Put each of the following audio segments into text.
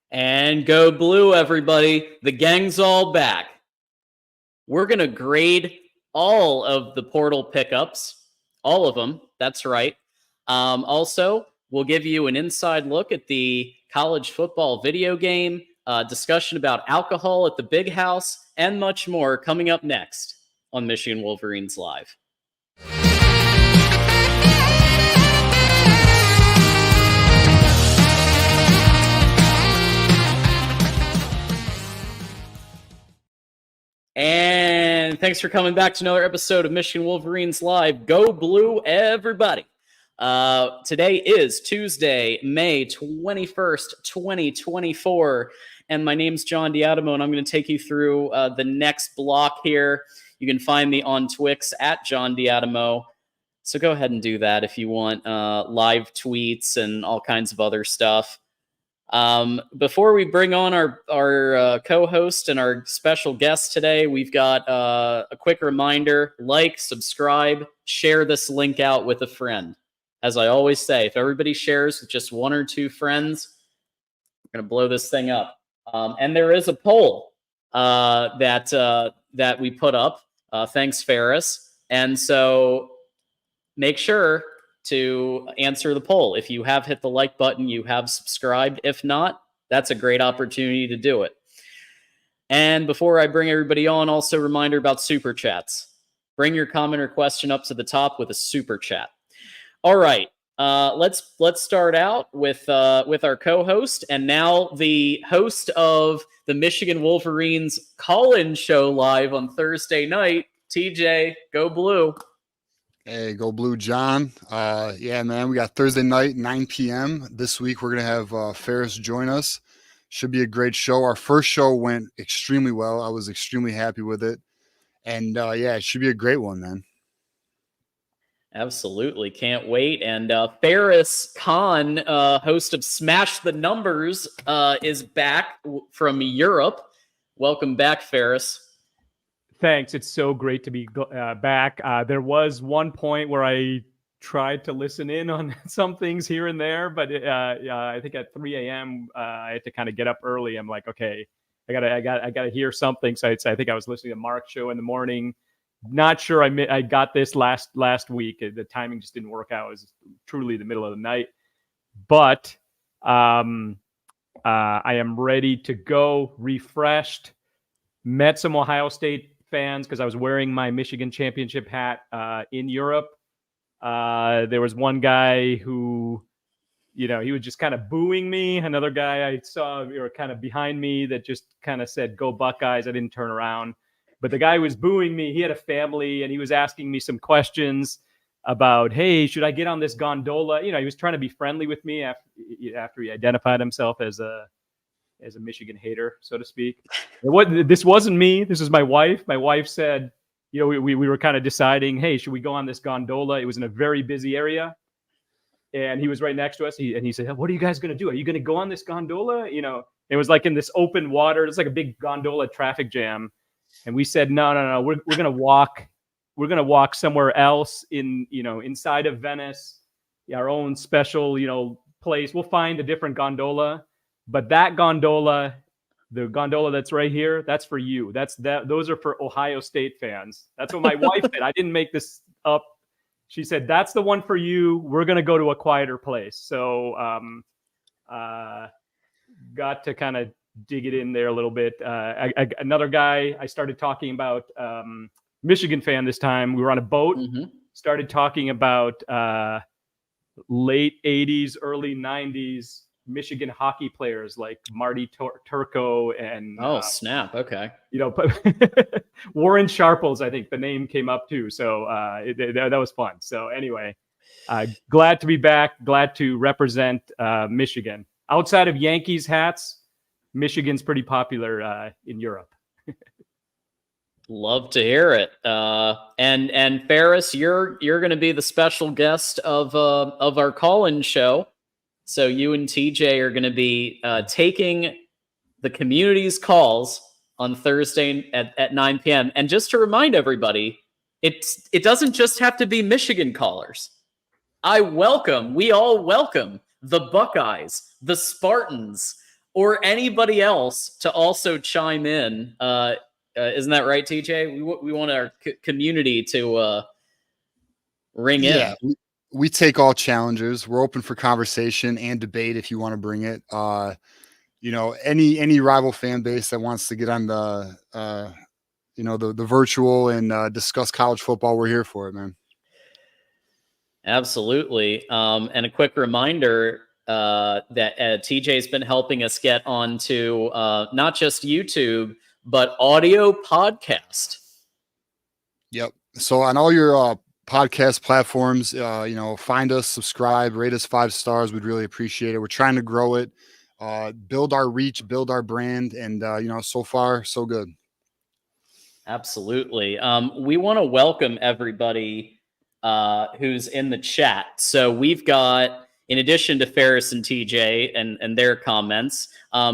And go blue, everybody. The gang's all back. We're going to grade all of the portal pickups. All of them. That's right. Also, we'll give you an inside look at the college football video game, discussion about alcohol at the big house, and much more coming up next on Michigan Wolverines Live. And thanks for coming back to another episode of Michigan Wolverines Live. Go blue, everybody. Today is Tuesday, May 21st, 2024. And my name's John Diadamo, and I'm going to take you through the next block here. You can find me on Twix at John Diadamo. So go ahead and do that if you want live tweets and all kinds of other stuff. Before we bring on our co-host and our special guest today, we've got a quick reminder: like, subscribe, share this link out with a friend. As I always say, if everybody shares with just one or two friends, we're going to blow this thing up. And there is a poll that we put up. Thanks, Ferris. And so make sure to answer the poll. If you have hit the like button, you have subscribed. If not, that's a great opportunity to do it. And before I bring everybody on, also a reminder about super chats. Bring your comment or question up to the top with a super chat. All right, let's start out with our co-host and now the host of the Michigan Wolverines call-in show live on Thursday night, TJ. Go blue. Hey, go blue, John. Yeah, man, we got Thursday night, 9 p.m. This week, we're going to have Ferris join us. Should be a great show. Our first show went extremely well. I was extremely happy with it. And, yeah, it should be a great one, man. Absolutely. Can't wait. And Ferris Khan, host of Smash the Numbers, is back from Europe. Welcome back, Ferris. Thanks. It's so great to be back. There was one point where I tried to listen in on some things here and there, but I think at 3 a.m. I had to kind of get up early. I'm like, okay, I gotta hear something. So I think I was listening to Mark's show in the morning. Not sure I got this last week. The timing just didn't work out. It was truly the middle of the night, but I am ready to go, refreshed. Met some Ohio State fans because I was wearing my Michigan championship hat in Europe. There was one guy who, he was just kind of booing me. Another guy I saw kind of behind me that just kind of said, "Go Buckeyes." I didn't turn around. But the guy who was booing me, he had a family and he was asking me some questions about, hey, should I get on this gondola? He was trying to be friendly with me after he identified himself as a Michigan hater, so to speak. This wasn't me. This was my wife. My wife said, we were kind of deciding, hey, should we go on this gondola? It was in a very busy area. And he was right next to us. He said, what are you guys going to do? Are you going to go on this gondola? It was like in this open water. It's like a big gondola traffic jam. And we said, no. We're going to walk. We're going to walk somewhere else inside of Venice, our own special, place. We'll find a different gondola. But that gondola, the gondola that's right here, that's for you. Those are for Ohio State fans. That's what my wife said. I didn't make this up. She said, that's the one for you. We're going to go to a quieter place. So got to kind of dig it in there a little bit. Another guy, I started talking about Michigan fan this time. We were on a boat, started talking about late 80s, early 90s Michigan hockey players like Marty Turco and snap. Okay. Warren Sharples, I think the name came up too. So that was fun. So anyway, glad to be back. Glad to represent Michigan. Outside of Yankees hats, Michigan's pretty popular in Europe. Love to hear it. And Ferris, you're going to be the special guest of our call-in show. So you and TJ are going to be taking the community's calls on Thursday at 9 p.m. And just to remind everybody, it doesn't just have to be Michigan callers. We all welcome the Buckeyes, the Spartans, or anybody else to also chime in. Isn't that right, TJ? We want our community to ring in. We take all challengers. We're open for conversation and debate if you want to bring it. Any rival fan base that wants to get on the the virtual and discuss college football, we're here for it, man. Absolutely. And a quick reminder that TJ's been helping us get onto not just YouTube, but audio podcast. Yep. So on all your podcast platforms, find us, subscribe, rate us 5 stars. We'd really appreciate it. We're trying to grow it, build our reach, build our brand. And, so far, so good. Absolutely. We want to welcome everybody who's in the chat. So we've got, in addition to Ferris and TJ and their comments,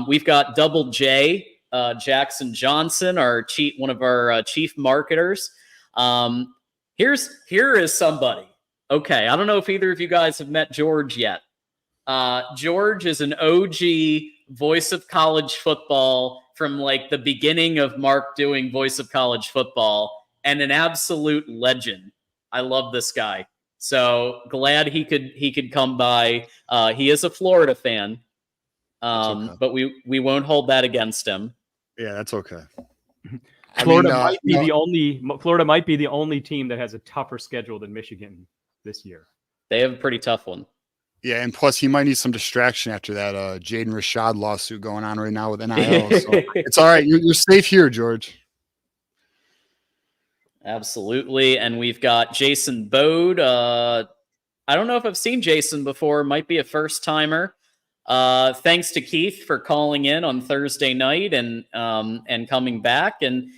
we've got Double J, Jackson Johnson, one of our chief marketers. Here is somebody. Okay, I don't know if either of you guys have met George yet. George is an OG voice of college football from like the beginning of Mark doing voice of college football, and an absolute legend. I love this guy. So glad he could come by. He is a Florida fan, okay. But we won't hold that against him. Yeah, that's okay. Florida might be the only team that has a tougher schedule than Michigan this year. They have a pretty tough one. Yeah, and plus he might need some distraction after that Jaden Rashad lawsuit going on right now with NIL. So it's all right. You're safe here, George. Absolutely. And we've got Jason Bode. I don't know if I've seen Jason before. Might be a first timer. Thanks to Keith for calling in on Thursday night and coming back, and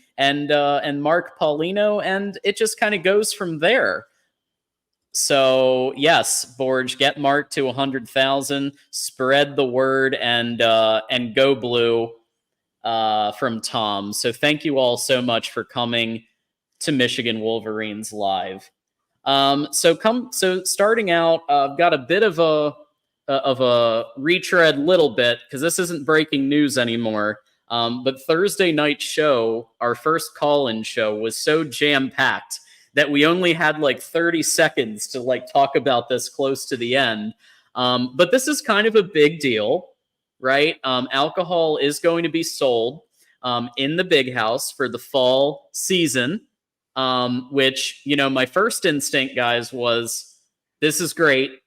Mark Paulino, and it just kind of goes from there. So yes, Borge, get Mark to 100,000, spread the word, and go blue from Tom. So thank you all so much for coming to Michigan Wolverines Live. So starting out, I've got a bit of a retread little bit, because this isn't breaking news anymore. But Thursday night show, our first call-in show, was so jam-packed that we only had like 30 seconds to like talk about this close to the end. But this is kind of a big deal, right? Alcohol is going to be sold in the Big House for the fall season, which, my first instinct, guys, was this is great.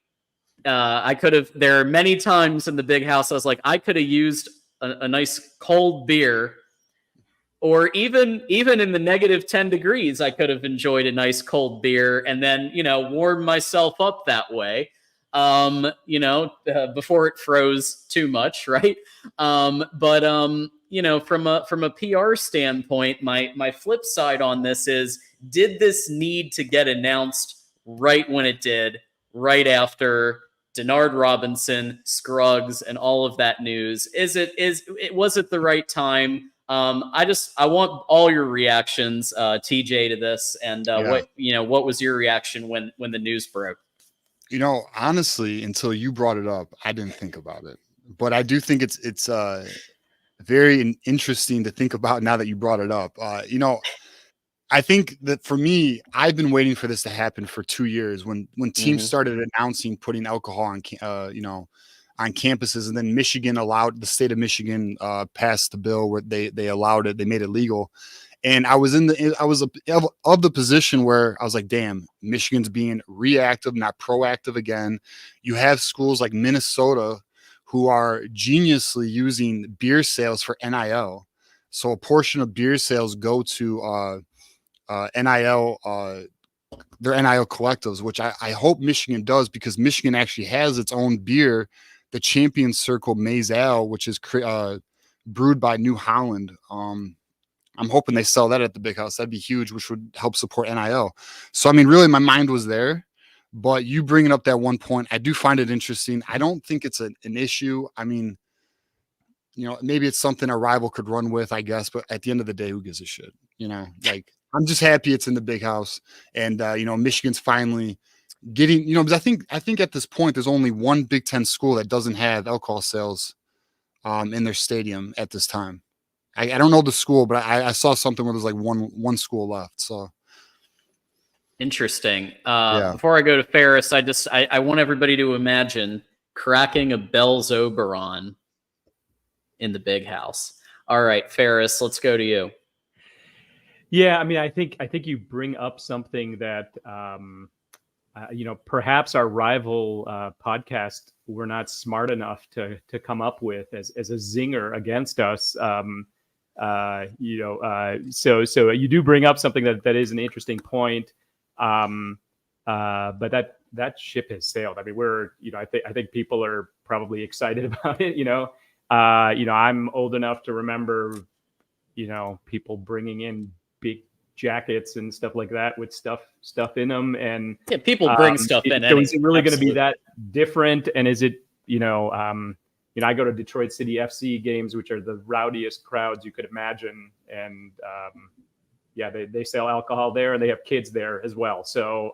There are many times in the Big House I was like, I could have used a nice cold beer, or even in the negative 10 degrees, I could have enjoyed a nice cold beer and then, warm myself up that way, before it froze too much. Right. But from a PR standpoint, my flip side on this is, did this need to get announced right when it did, right after Denard Robinson, Scruggs, and all of that news? Was it the right time? I want all your reactions, TJ, to this, and what was your reaction when the news broke? Honestly, until you brought it up, I didn't think about it, but I do think it's very interesting to think about now that you brought it up. I think that for me, I've been waiting for this to happen for 2 years when teams started announcing putting alcohol on campuses, and then the state of Michigan passed the bill where they allowed it, they made it legal. And I was of the position where I was like, damn, Michigan's being reactive, not proactive again. You have schools like Minnesota who are geniusly using beer sales for NIL. So a portion of beer sales go to NIL, their NIL collectives, which I hope Michigan does, because Michigan actually has its own beer, the Champion Circle Maize Ale, which is brewed by New Holland. I'm hoping they sell that at the Big House. That'd be huge, which would help support NIL. So, really, my mind was there, but you bringing up that one point, I do find it interesting. I don't think it's an issue. Maybe it's something a rival could run with, I guess, but at the end of the day, who gives a shit? I'm just happy it's in the Big House, and Michigan's finally getting, because I think at this point there's only one Big Ten school that doesn't have alcohol sales in their stadium at this time. I don't know the school, but I saw something where there's like one school left. So Interesting. yeah. Before I go to Ferris, I want everybody to imagine cracking a Bell's Oberon in the big house. All right, Ferris, let's go to you. Yeah, I mean, I think you bring up something that perhaps our rival podcast were not smart enough to come up with as a zinger against us. So you do bring up something that is an interesting point. But that ship has sailed. I mean, I think people are probably excited about it. I'm old enough to remember, people bringing in big jackets and stuff like that with stuff in them. And yeah, people bring stuff in. So is it really going to be Absolutely. that different? And is it, I go to Detroit City FC games, which are the rowdiest crowds you could imagine. And, yeah, they sell alcohol there, and they have kids there as well. So,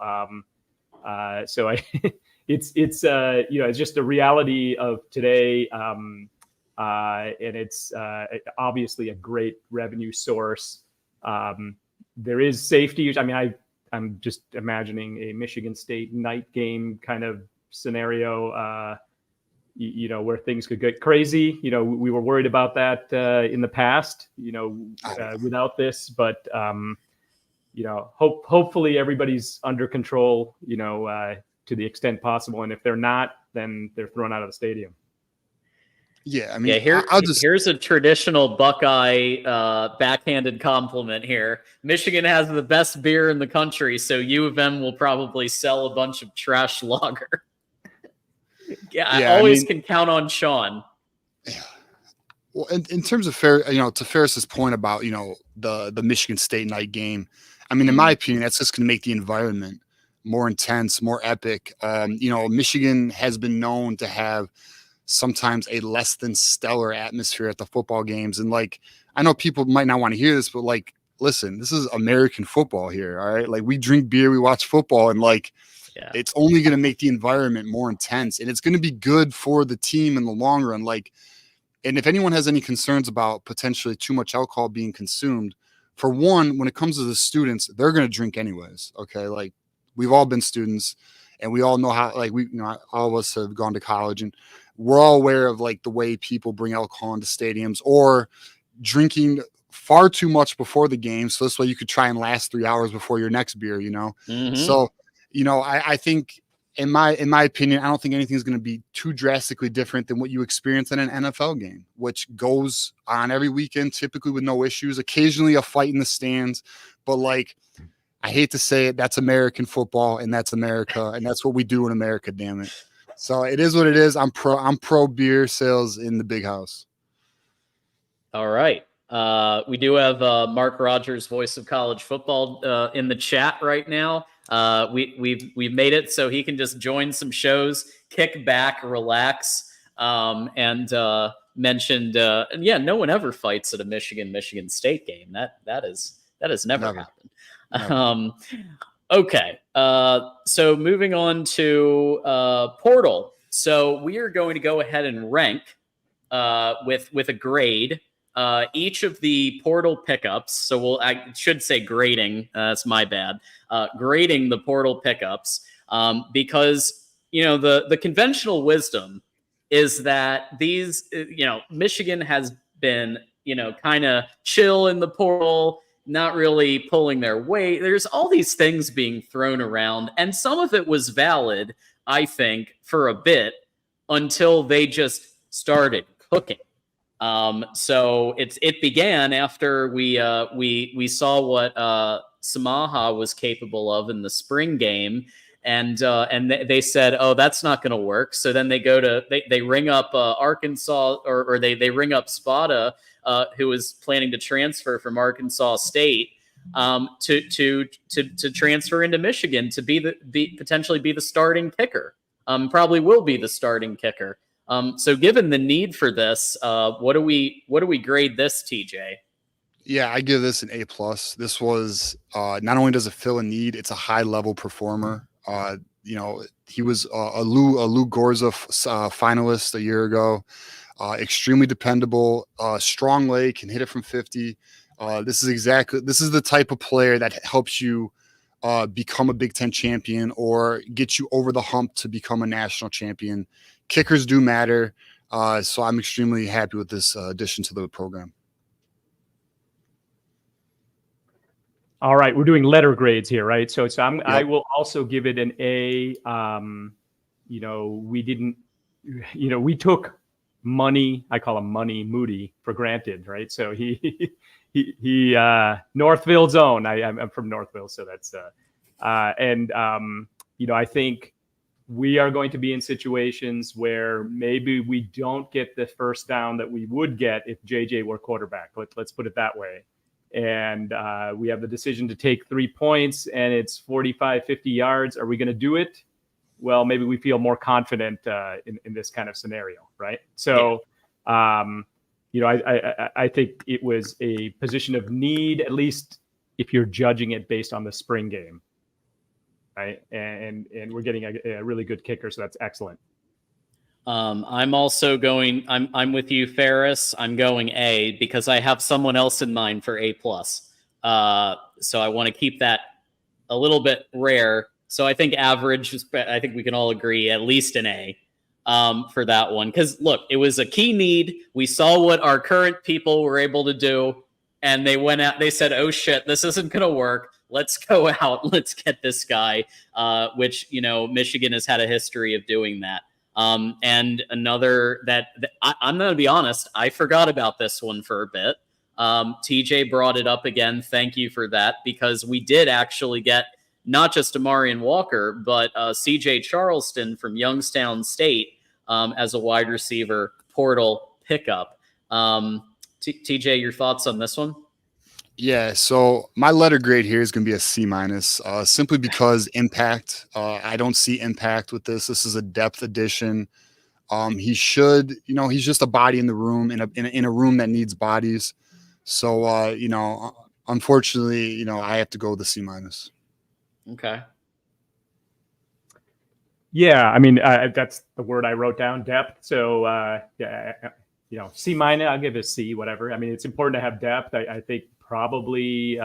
it's just the reality of today, and it's obviously a great revenue source. There is safety. I mean, I'm just imagining a Michigan State night game kind of scenario, where things could get crazy. We were worried about that in the past, without this, but hopefully everybody's under control, to the extent possible. And if they're not, then they're thrown out of the stadium. Yeah, I mean, here's a traditional Buckeye backhanded compliment here. Michigan has the best beer in the country, so U of M will probably sell a bunch of trash lager. I always can count on Sean. Yeah. Well, in terms of to Ferris's point about the Michigan State night game, I mean, in my opinion, that's just going to make the environment more intense, more epic. Michigan has been known to have sometimes a less than stellar atmosphere at the football games. And I know people might not want to hear this, but listen, this is American football here. All right. We drink beer, we watch football, and it's only going to make the environment more intense, and it's going to be good for the team in the long run. And if anyone has any concerns about potentially too much alcohol being consumed, for one, when it comes to the students, they're going to drink anyways. Okay. We've all been students, and we all know how, all of us have gone to college, and we're all aware of the way people bring alcohol into stadiums or drinking far too much before the game. So this way you could try and last 3 hours before your next beer, Mm-hmm. So, I think in my opinion, I don't think anything's going to be too drastically different than what you experience in an NFL game, which goes on every weekend, typically with no issues, occasionally a fight in the stands. But I hate to say it, that's American football, and that's America, and that's what we do in America, damn it. So it is what it is. I'm pro beer sales in the big house. All right. We do have Mark Rogers, voice of college football, in the chat right now. We've made it so he can just join some shows, kick back, relax, and mentioned. No one ever fights at a Michigan State game. That has never happened. Never. Okay. So moving on to Portal. So we are going to go ahead and rank with a grade. Each of the Portal pickups. So I should say grading. That's my bad. Grading the Portal pickups because the conventional wisdom is that these Michigan has been kind of chill in the Portal, not really pulling their weight. There's all these things being thrown around, and some of it was valid, I think, for a bit until they just started cooking. So it began after we saw what Samaha was capable of in the spring game, and they said, oh, that's not going to work. So then they ring up Arkansas, or they ring up Spada, who was planning to transfer from Arkansas State, to transfer into Michigan to potentially be the starting kicker. Probably will be the starting kicker. So given the need for this, what do we grade this, TJ? Yeah, I give this an A+. This was not only does it fill a need, it's a high level performer. He was a Lou Gorza finalist a year ago. extremely dependable, strong leg, can hit it from 50. This is the type of player that helps you become a Big Ten champion or get you over the hump to become a national champion. Kickers do matter. So I'm extremely happy with this addition to the program. All right, we're doing letter grades here, right? So Yep. I will also give it an A. We took Money, I call him Money Moody, for granted, right? So he Northville zone. I'm from Northville, so that's I think we are going to be in situations where maybe we don't get the first down that we would get if JJ were quarterback. Let's put it that way. And we have the decision to take 3 points, and it's 45, 50 yards. Are we going to do it? Well, maybe we feel more confident in this kind of scenario, right? So, I think it was a position of need, at least if you're judging it based on the spring game, right? And we're getting a really good kicker, so that's excellent. I'm also going. I'm with you, Ferris. I'm going A because I have someone else in mind for A+. So I want to keep that a little bit rare. So I think average. I think we can all agree at least an A for that one. Because look, it was a key need. We saw what our current people were able to do, and they went out. They said, "Oh shit, this isn't going to work. Let's go out. Let's get this guy." Which Michigan has had a history of doing that. And another that I'm going to be honest, I forgot about this one for a bit. TJ brought it up again. Thank you for that, because we did actually get not just Amarian Walker, but CJ Charleston from Youngstown State as a wide receiver portal pickup. TJ, your thoughts on this one? Yeah, so my letter grade here is going to be a C-, simply because impact. I don't see impact with this. This is a depth addition. He should, he's just a body in the room, in a room that needs bodies. So, unfortunately, I have to go with the C-. Okay. Yeah, I mean, that's the word I wrote down, depth. So, C-, I'll give it a C, whatever. I mean, it's important to have depth. I think probably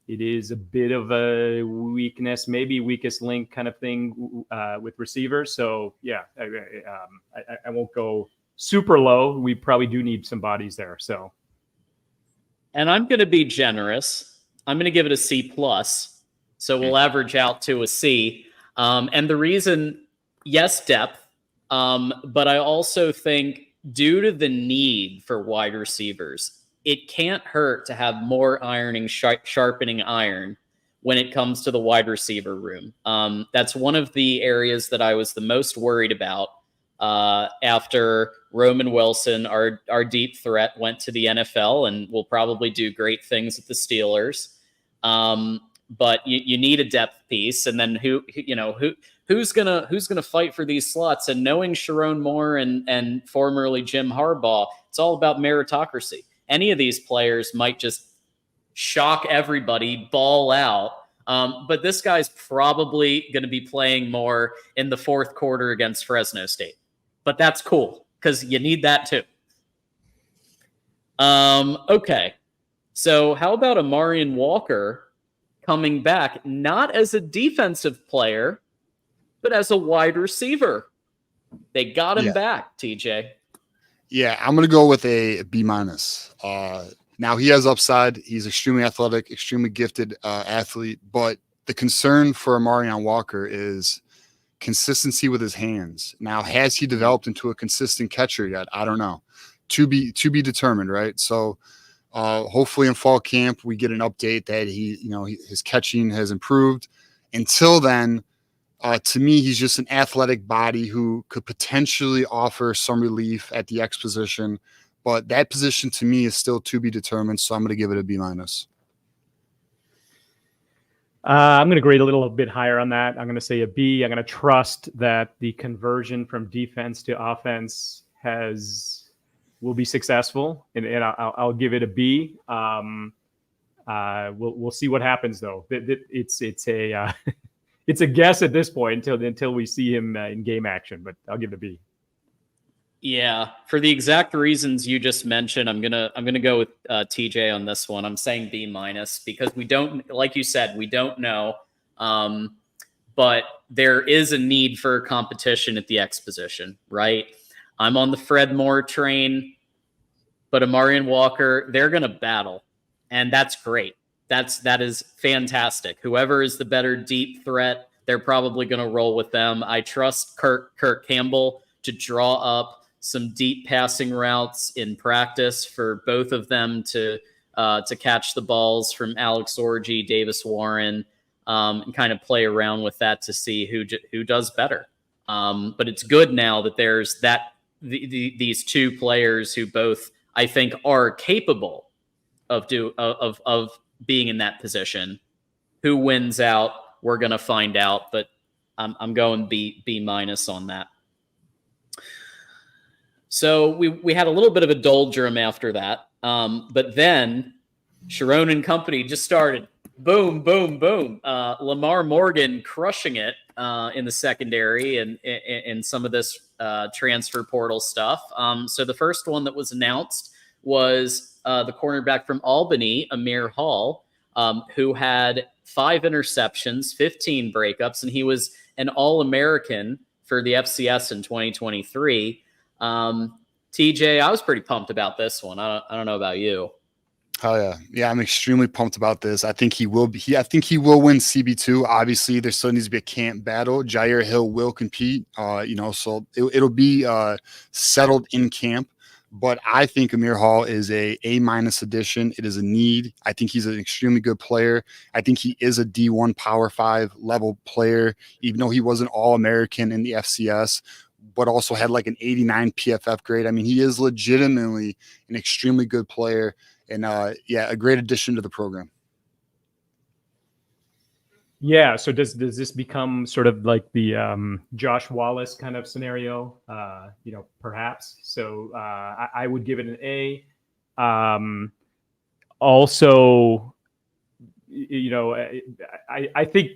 it is a bit of a weakness, maybe weakest link kind of thing with receivers. So, yeah, I won't go super low. We probably do need some bodies there. So, and I'm going to be generous. I'm going to give it a C+. So we'll average out to a C. And the reason, yes, depth, but I also think due to the need for wide receivers, it can't hurt to have more sharpening iron when it comes to the wide receiver room. That's one of the areas that I was the most worried about after Roman Wilson, our deep threat, went to the NFL and will probably do great things with the Steelers. But you need a depth piece, and then who's gonna fight for these slots? And knowing Sharon Moore and formerly Jim Harbaugh, it's all about meritocracy. Any of these players might just shock everybody, ball out. But this guy's probably going to be playing more in the fourth quarter against Fresno State. But that's cool, because you need that too. Okay. So how about Amarian Walker coming back, not as a defensive player, but as a wide receiver? They got him back, TJ. Yeah, I'm going to go with a B-. Now, he has upside. He's extremely athletic, extremely gifted athlete. But the concern for Amarian Walker is consistency with his hands. Now, has he developed into a consistent catcher yet? I don't know. To be determined, right? So hopefully in fall camp, we get an update that his catching has improved. Until then, to me, he's just an athletic body who could potentially offer some relief at the X position. But that position, to me, is still to be determined. So I'm going to give it a B-. I'm going to grade a little bit higher on that. I'm going to say a B. I'm going to trust that the conversion from defense to offense will be successful, and I'll give it a B. We'll see what happens, though. It's a guess at this point until we see him in game action, but I'll give it a B. Yeah, for the exact reasons you just mentioned, I'm gonna go with TJ on this one. I'm saying B minus because we don't, like you said, we don't know, but there is a need for competition at the X position, right? I'm on the Fred Moore train, but Amari and Walker, they're gonna battle, and that's great. That is fantastic. Whoever is the better deep threat, they're probably gonna roll with them. I trust Kurt Campbell to draw up some deep passing routes in practice for both of them to catch the balls from Alex Orji, Davis Warren, and kind of play around with that to see who does better. But it's good now that there's these two players who both I think are capable of being in that position. Who wins out? We're gonna find out, but I'm going B minus on that. So we had a little bit of a doldrum after that, but then Sharon and company just started. Boom, boom, boom. Lamar Morgan crushing it in the secondary and some of this transfer portal stuff. So the first one that was announced was the cornerback from Albany, Amir Hall, who had 5 interceptions, 15 breakups, and he was an All-American for the FCS in 2023. TJ, I was pretty pumped about this one. I don't know about you. Oh yeah. Yeah, I'm extremely pumped about this. I think he will be. I think he will win CB2. Obviously, there still needs to be a camp battle. Jair Hill will compete. So it'll be settled in camp. But I think Amir Hall is a A-minus addition. It is a need. I think he's an extremely good player. I think he is a D1 Power 5 level player, even though he was an All-American in the FCS, but also had like an 89 PFF grade. I mean, he is legitimately an extremely good player and, a great addition to the program. Yeah. So does this become sort of like the Josh Wallace kind of scenario? Perhaps. So I would give it an A. Also, I think,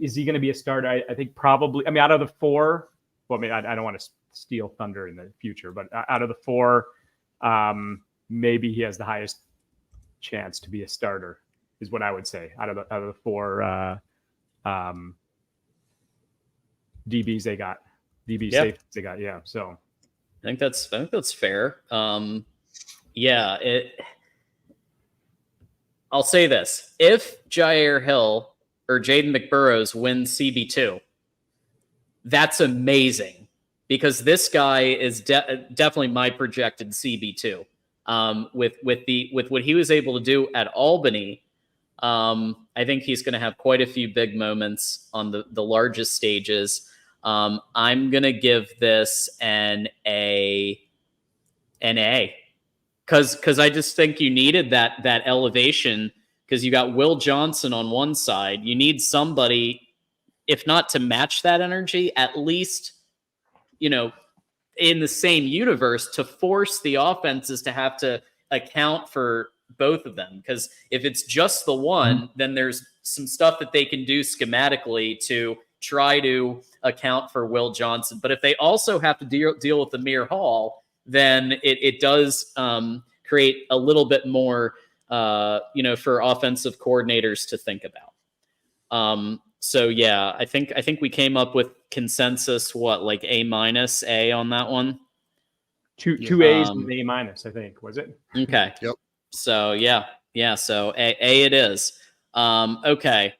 is he going to be a starter? I think probably. I mean, out of the 4. Well, I mean, I don't want to steal thunder in the future, but out of the 4, maybe he has the highest chance to be a starter, is what I would say. Out of the 4 DBs they got, safeties they got. Yeah, so I think that's fair. I'll say this: if Jair Hill or Jaden McBurrows wins CB2. That's amazing because this guy is definitely my projected CB2. With what he was able to do at Albany, I think he's going to have quite a few big moments on the largest stages. I'm going to give this an A, because I just think you needed that elevation because you got Will Johnson on one side. You need somebody, if not to match that energy, at least, in the same universe to force the offenses to have to account for both of them. Because if it's just the one, then there's some stuff that they can do schematically to try to account for Will Johnson. But if they also have to deal with Amir Hall, then it does create a little bit more, for offensive coordinators to think about. So yeah, I think we came up with consensus. What, like A- A on that one? Two A's and A-, I think, was it? Okay. Yep. So yeah. So A it is. Okay.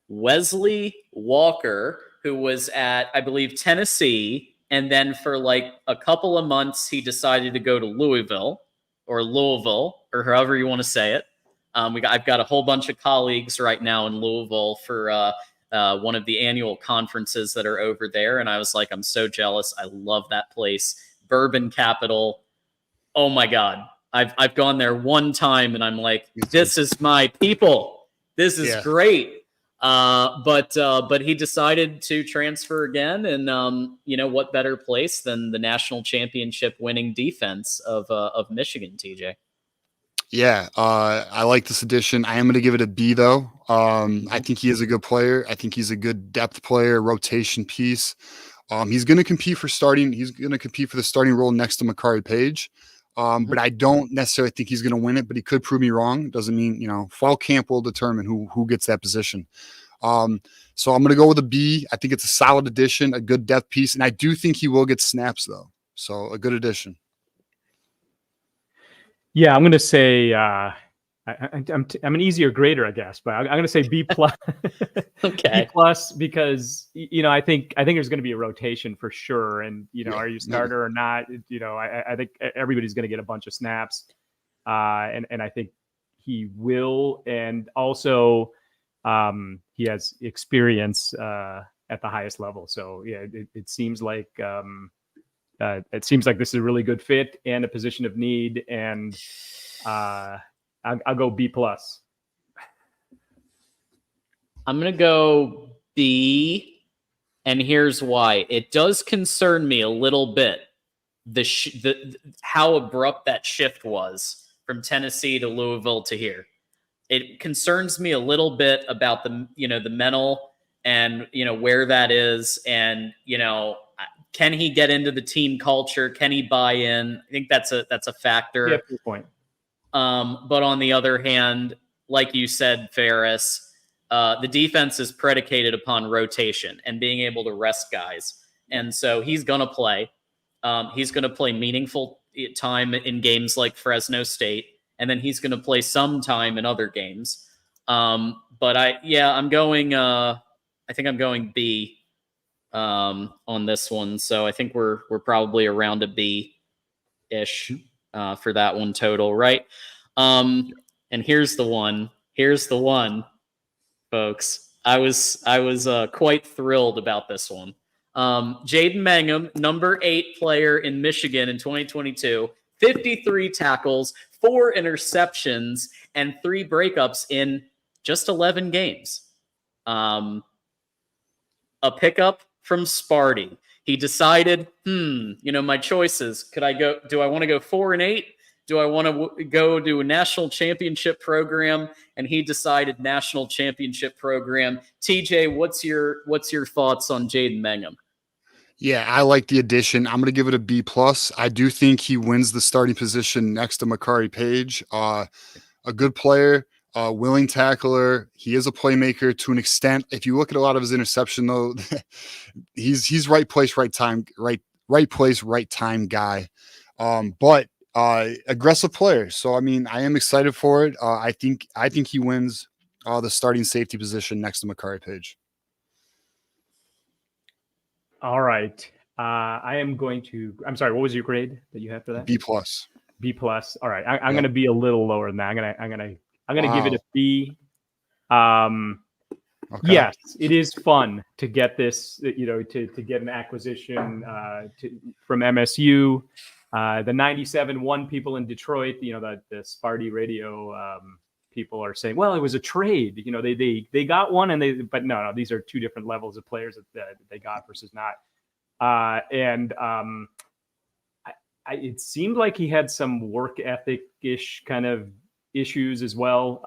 Wesley Walker, who was at, I believe, Tennessee, and then for like a couple of months he decided to go to Louisville, or however you want to say it. I've got a whole bunch of colleagues right now in Louisville for one of the annual conferences that are over there. And I was like, I'm so jealous. I love that place. Bourbon capital. Oh my God. I've gone there one time and I'm like, this is my people. This is great. But he decided to transfer again. And, what better place than the national championship winning defense of Michigan, TJ? Yeah, I like this addition. I am going to give it a B, though. I think he is a good player. I think he's a good depth player, rotation piece. He's going to compete for starting. He's going to compete for the starting role next to Makari Page. But I don't necessarily think he's going to win it, but he could prove me wrong. Doesn't mean, fall camp will determine who gets that position. So I'm going to go with a B. I think it's a solid addition, a good depth piece. And I do think he will get snaps though. So a good addition. Yeah, I'm going to say, I'm an easier grader, I guess, but I'm going to say B plus. Okay. B plus because I think there's going to be a rotation for sure, and are you starter or not? I think everybody's going to get a bunch of snaps, and I think he will, and also he has experience at the highest level. So yeah, it seems like this is a really good fit and a position of need, and I'll go B plus. I'm going to go B, and here's why. It does concern me a little bit, how abrupt that shift was from Tennessee to Louisville to here. It concerns me a little bit about the mental and, where that is. And, can he get into the team culture? Can he buy in? I think that's a factor. Yeah, good point. But on the other hand, like you said, Ferris, the defense is predicated upon rotation and being able to rest guys. And so he's going to play. He's going to play meaningful time in games like Fresno State, and then he's going to play some time in other games. But I'm going, I think I'm going B on this one. So I think we're probably around a B-ish for that one total, right? And here's the one, folks. I was quite thrilled about this one. Jaden Mangum, number 8 player in Michigan in 2022, 53 tackles, 4 interceptions, and 3 breakups in just 11 games. A pickup from Sparty. He decided, my choices. Do I want to go 4-8? Do I want to go to a national championship program? And he decided national championship program. TJ, what's your thoughts on Jaden Mangum? Yeah, I like the addition. I'm going to give it a B plus. I do think he wins the starting position next to Makari Page. A good player, willing tackler. He is a playmaker to an extent. If you look at a lot of his interception, though, he's right place, right time, right place, right time guy. But aggressive player. So I mean, I am excited for it. I think he wins the starting safety position next to Makari Page. All right. I'm sorry, what was your grade that you had for that? B plus. B plus. All right. I'm going to be a little lower than that. I'm going to give it a B. Okay. Yes, it is fun to get this, to get an acquisition from MSU. The 97 people in Detroit, the Sparty radio people are saying, well, it was a trade. They got one, but no, these are 2 different levels of players that they got versus not. It seemed like he had some work ethic-ish kind of issues as well.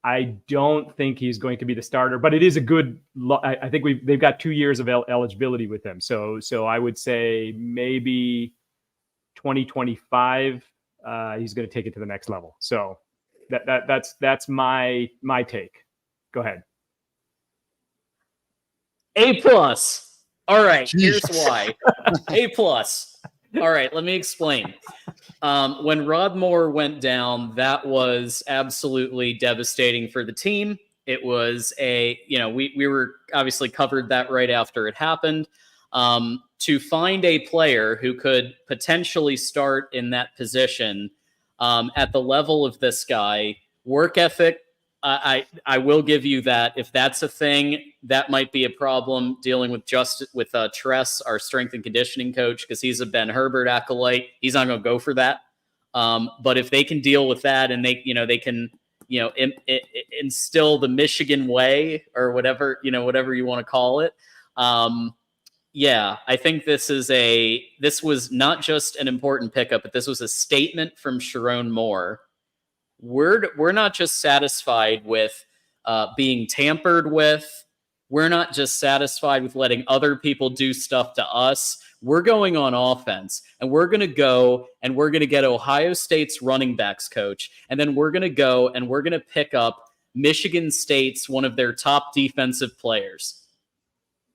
I don't think he's going to be the starter, but it is a good. I think they've got 2 years of eligibility with him. So I would say maybe 2025, he's going to take it to the next level. So that's my take. Go ahead. A plus. All right. Here's why. A plus. All right. Let me explain. When Rod Moore went down, that was absolutely devastating for the team. It was we were obviously covered that right after it happened. To find a player who could potentially start in that position at the level of this guy, work ethic, I will give you that. If that's a thing, that might be a problem dealing with Tress, our strength and conditioning coach, because he's a Ben Herbert acolyte. He's not going to go for that. But if they can deal with that and they can instill the Michigan way or whatever you want to call it. I think this was not just an important pickup, but this was a statement from Sharon Moore. We're not just satisfied with being tampered with we're not just satisfied with letting other people do stuff to us. We're going on offense, and we're going to go and we're going to get Ohio State's running backs coach, and then we're going to go and we're going to pick up Michigan State's one of their top defensive players.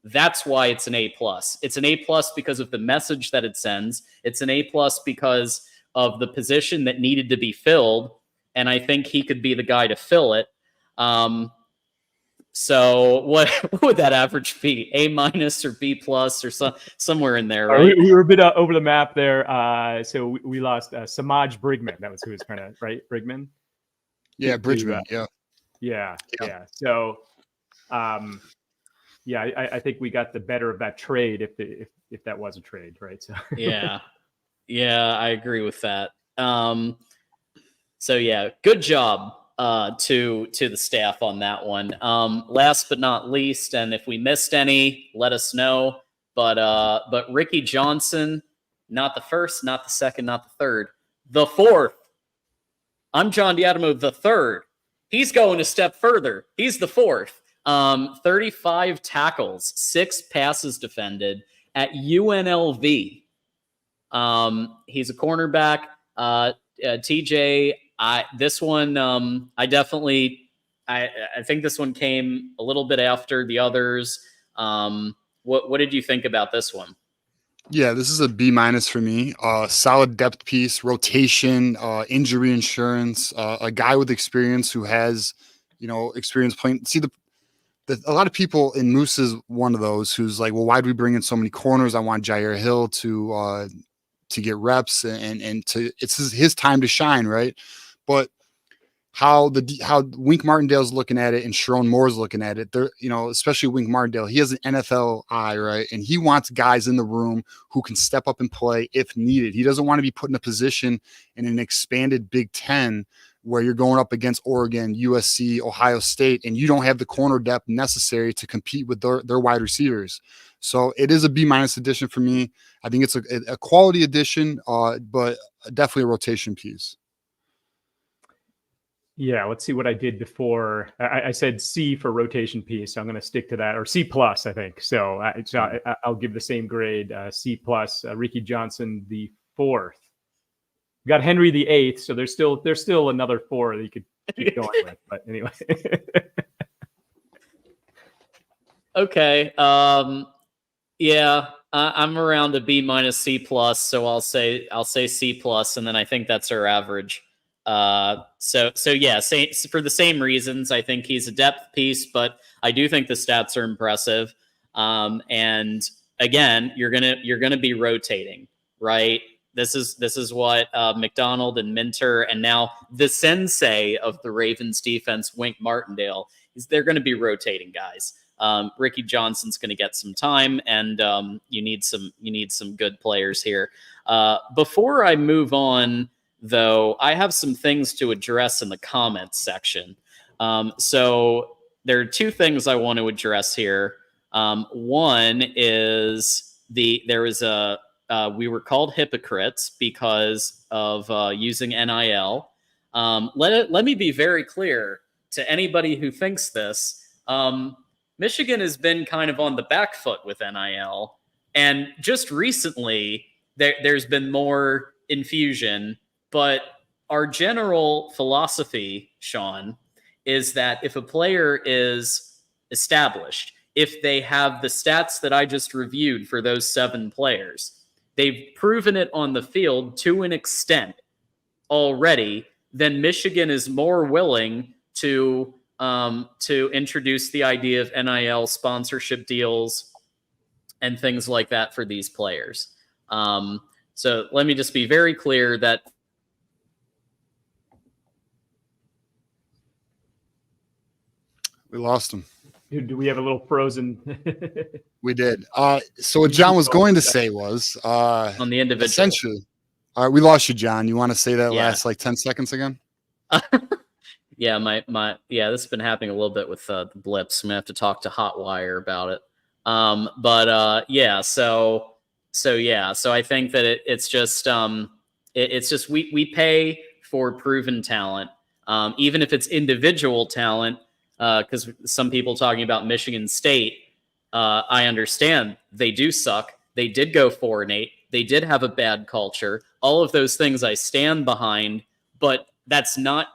That's why it's an A+. It's an A+ because of the message that it sends. It's an A+ because of the position that needed to be filled, and I think he could be the guy to fill it. So what would that average be? A- or B+ or somewhere in there, right? We were a bit over the map there. So we lost Samaj Brigman. That was who was trying to, right? Brigman? Yeah, Bridgman. Yeah. So, I think we got the better of that trade if that was a trade, right? So yeah, I agree with that. So yeah, good job to the staff on that one. Last but not least, and if we missed any, let us know. But Ricky Johnson, not the first, not the second, not the third, the fourth. I'm John Diadamo, the third. He's going a step further. He's the fourth. 35 tackles, 6 passes defended at UNLV. He's a cornerback. TJ, I think this one came a little bit after the others. What did you think about this one? Yeah, this is a B- for me. Solid depth piece, rotation, injury insurance, a guy with experience who has, experience playing. See, a lot of people, in Moose is one of those who's like, well, why do we bring in so many corners? I want Jair Hill to get reps and it's his time to shine, right? But how Wink Martindale's looking at it and Sharon Moore's looking at it, they're, especially Wink Martindale, he has an NFL eye, right? And he wants guys in the room who can step up and play if needed. He doesn't want to be put in a position in an expanded Big Ten where you're going up against Oregon, USC, Ohio State, and you don't have the corner depth necessary to compete with their wide receivers. So it is a B- addition for me. I think it's a quality addition, but definitely a rotation piece. Yeah, let's see what I did before. I said C for rotation piece, so I'm going to stick to that, or C+, I think. So I'll give the same grade, C+. Ricky Johnson, the fourth. We got Henry the eighth, so there's still another 4 that you could keep going with. But anyway. Okay. Yeah, I'm around a B- C+, so I'll say C+, and then I think that's our average. So yeah, for the same reasons, I think he's a depth piece, but I do think the stats are impressive. And again, you're gonna be rotating, right? This is what McDonald and Minter, and now the sensei of the Ravens defense, Wink Martindale, they're going to be rotating guys. Ricky Johnson's going to get some time, and you need some good players here. Before I move on, though, I have some things to address in the comments section. So there are 2 things I want to address here. One is we were called hypocrites because of using NIL. Let me be very clear to anybody who thinks this. Michigan has been kind of on the back foot with NIL, and just recently there's been more infusion. But our general philosophy, Sean, is that if a player is established, if they have the stats that I just reviewed for those 7 players, they've proven it on the field to an extent already, then Michigan is more willing to introduce the idea of NIL sponsorship deals and things like that for these players. So let me just be very clear that we lost him. Do we have a little frozen? We did. So what John was going to say was on the individual. Essentially, we lost you, John. You want to say that last 10 seconds again? Yeah, this has been happening a little bit with the blips. I'm gonna have to talk to Hotwire about it. So I think that it's just we pay for proven talent, even if it's individual talent. because some people talking about Michigan State, I understand they do suck. They did go 4-8. They did have a bad culture. All of those things I stand behind, but that's not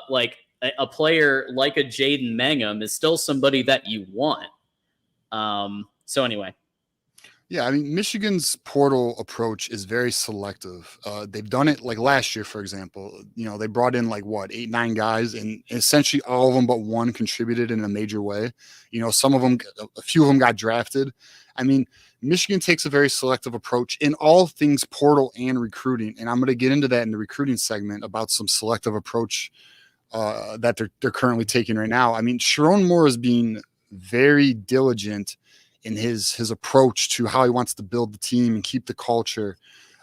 like a player like a Jaden Mangum is still somebody that you want. So anyway. Yeah, I mean, Michigan's portal approach is very selective. They've done it like last year, for example. They brought in like 8, 9 guys, and essentially all of them but one contributed in a major way. Some of them, a few of them got drafted. I mean, Michigan takes a very selective approach in all things portal and recruiting, and I'm going to get into that in the recruiting segment about some selective approach that they're currently taking right now. I mean, Sharon Moore is being very diligent in his approach to how he wants to build the team and keep the culture.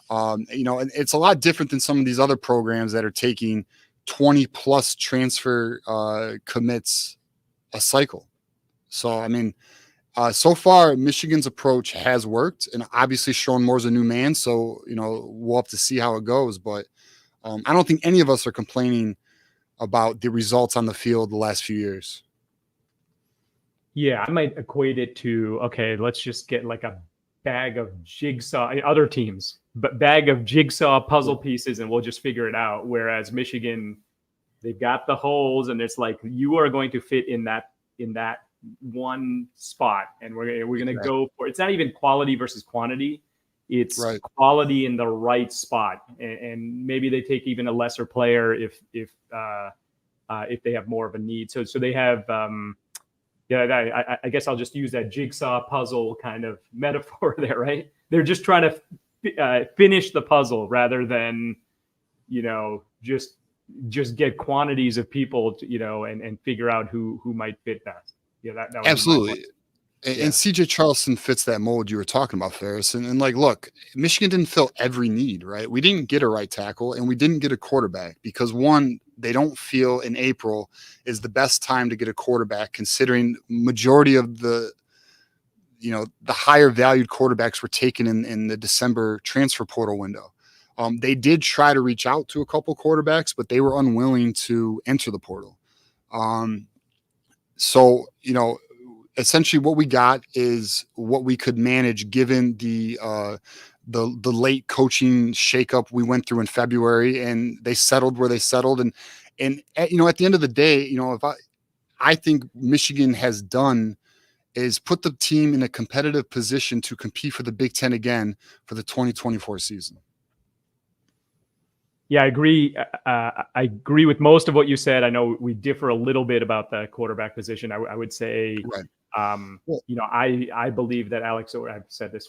And it's a lot different than some of these other programs that are taking 20 plus transfer commits a cycle. So, I mean, so far Michigan's approach has worked, and obviously Sharon Moore's a new man. So, we'll have to see how it goes, but I don't think any of us are complaining about the results on the field the last few years. Yeah, I might equate it to, okay, let's just get like a bag of jigsaw, other teams, but bag of jigsaw puzzle pieces, and we'll just figure it out. Whereas Michigan, they've got the holes, and it's like, you are going to fit in that one spot, and we're going to go for, it's not even quality versus quantity. It's quality in the right spot. And maybe they take even a lesser player if they have more of a need. So they have, I guess I'll just use that jigsaw puzzle kind of metaphor there, right? They're just trying to finish the puzzle rather than, just get quantities of people, and figure out who might fit best. Yeah, that absolutely. And CJ Charleston fits that mold you were talking about, Ferris. And like, look, Michigan didn't fill every need, right? We didn't get a right tackle, and we didn't get a quarterback because, one, they don't feel in April is the best time to get a quarterback, considering majority of the higher valued quarterbacks were taken in the December transfer portal window. They did try to reach out to a couple quarterbacks, but they were unwilling to enter the portal. So, essentially what we got is what we could manage given the late coaching shakeup we went through in February, and they settled where they settled. And at the end of the day, if I think Michigan has done is put the team in a competitive position to compete for the Big Ten again for the 2024 season. Yeah, I agree. I agree with most of what you said. I know we differ a little bit about the quarterback position. I would say, I believe that Alex, or I've said this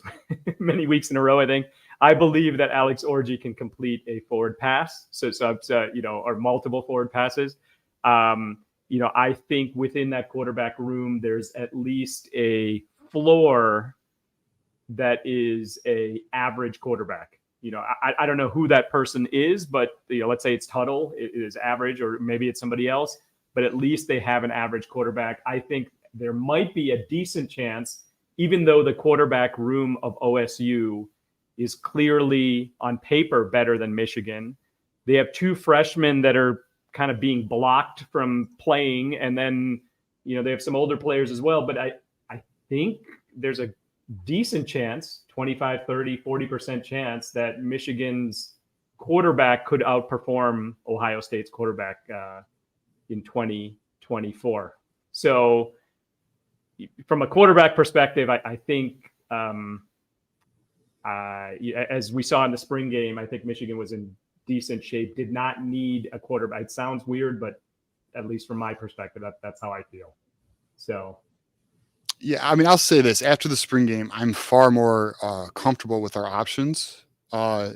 many weeks in a row, I think, I believe that Alex Orji can complete a forward pass. So or multiple forward passes. I think within that quarterback room, there's at least a floor that is a average quarterback. I don't know who that person is, but let's say it's Tuttle, it is average, or maybe it's somebody else, but at least they have an average quarterback. I think there might be a decent chance, even though the quarterback room of OSU is clearly on paper better than Michigan. They have 2 freshmen that are kind of being blocked from playing, and then they have some older players as well. But I think there's a decent chance, 25, 30, 40% chance that Michigan's quarterback could outperform Ohio State's quarterback in 2024. So from a quarterback perspective, I think as we saw in the spring game, I think Michigan was in decent shape, did not need a quarterback. It sounds weird, but at least from my perspective, that's how I feel. So. Yeah, I mean, I'll say this. After the spring game, I'm far more comfortable with our options. I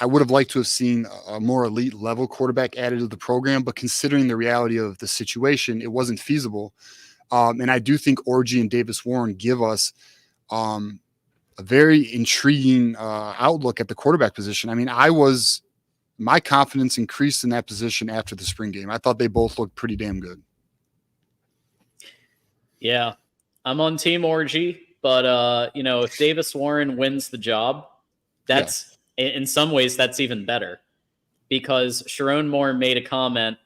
would have liked to have seen a more elite level quarterback added to the program, but considering the reality of the situation, it wasn't feasible. And I do think Orji and Davis Warren give us a very intriguing outlook at the quarterback position. I mean, my confidence increased in that position after the spring game. I thought they both looked pretty damn good. Yeah. I'm on Team Orji, but if Davis Warren wins the job, that's in some ways that's even better, because Sharon Moore made a comment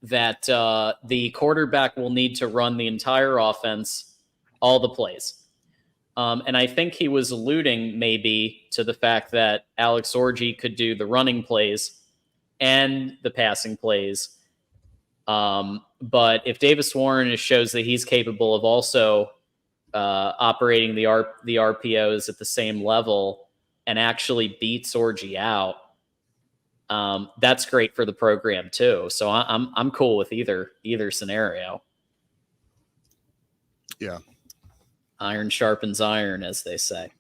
that the quarterback will need to run the entire offense, all the plays. And I think he was alluding maybe to the fact that Alex Orji could do the running plays and the passing plays. But if Davis Warren shows that he's capable of also operating the RPOs at the same level and actually beats Orji out, that's great for the program too. So I'm cool with either scenario. Yeah. Iron sharpens iron, as they say.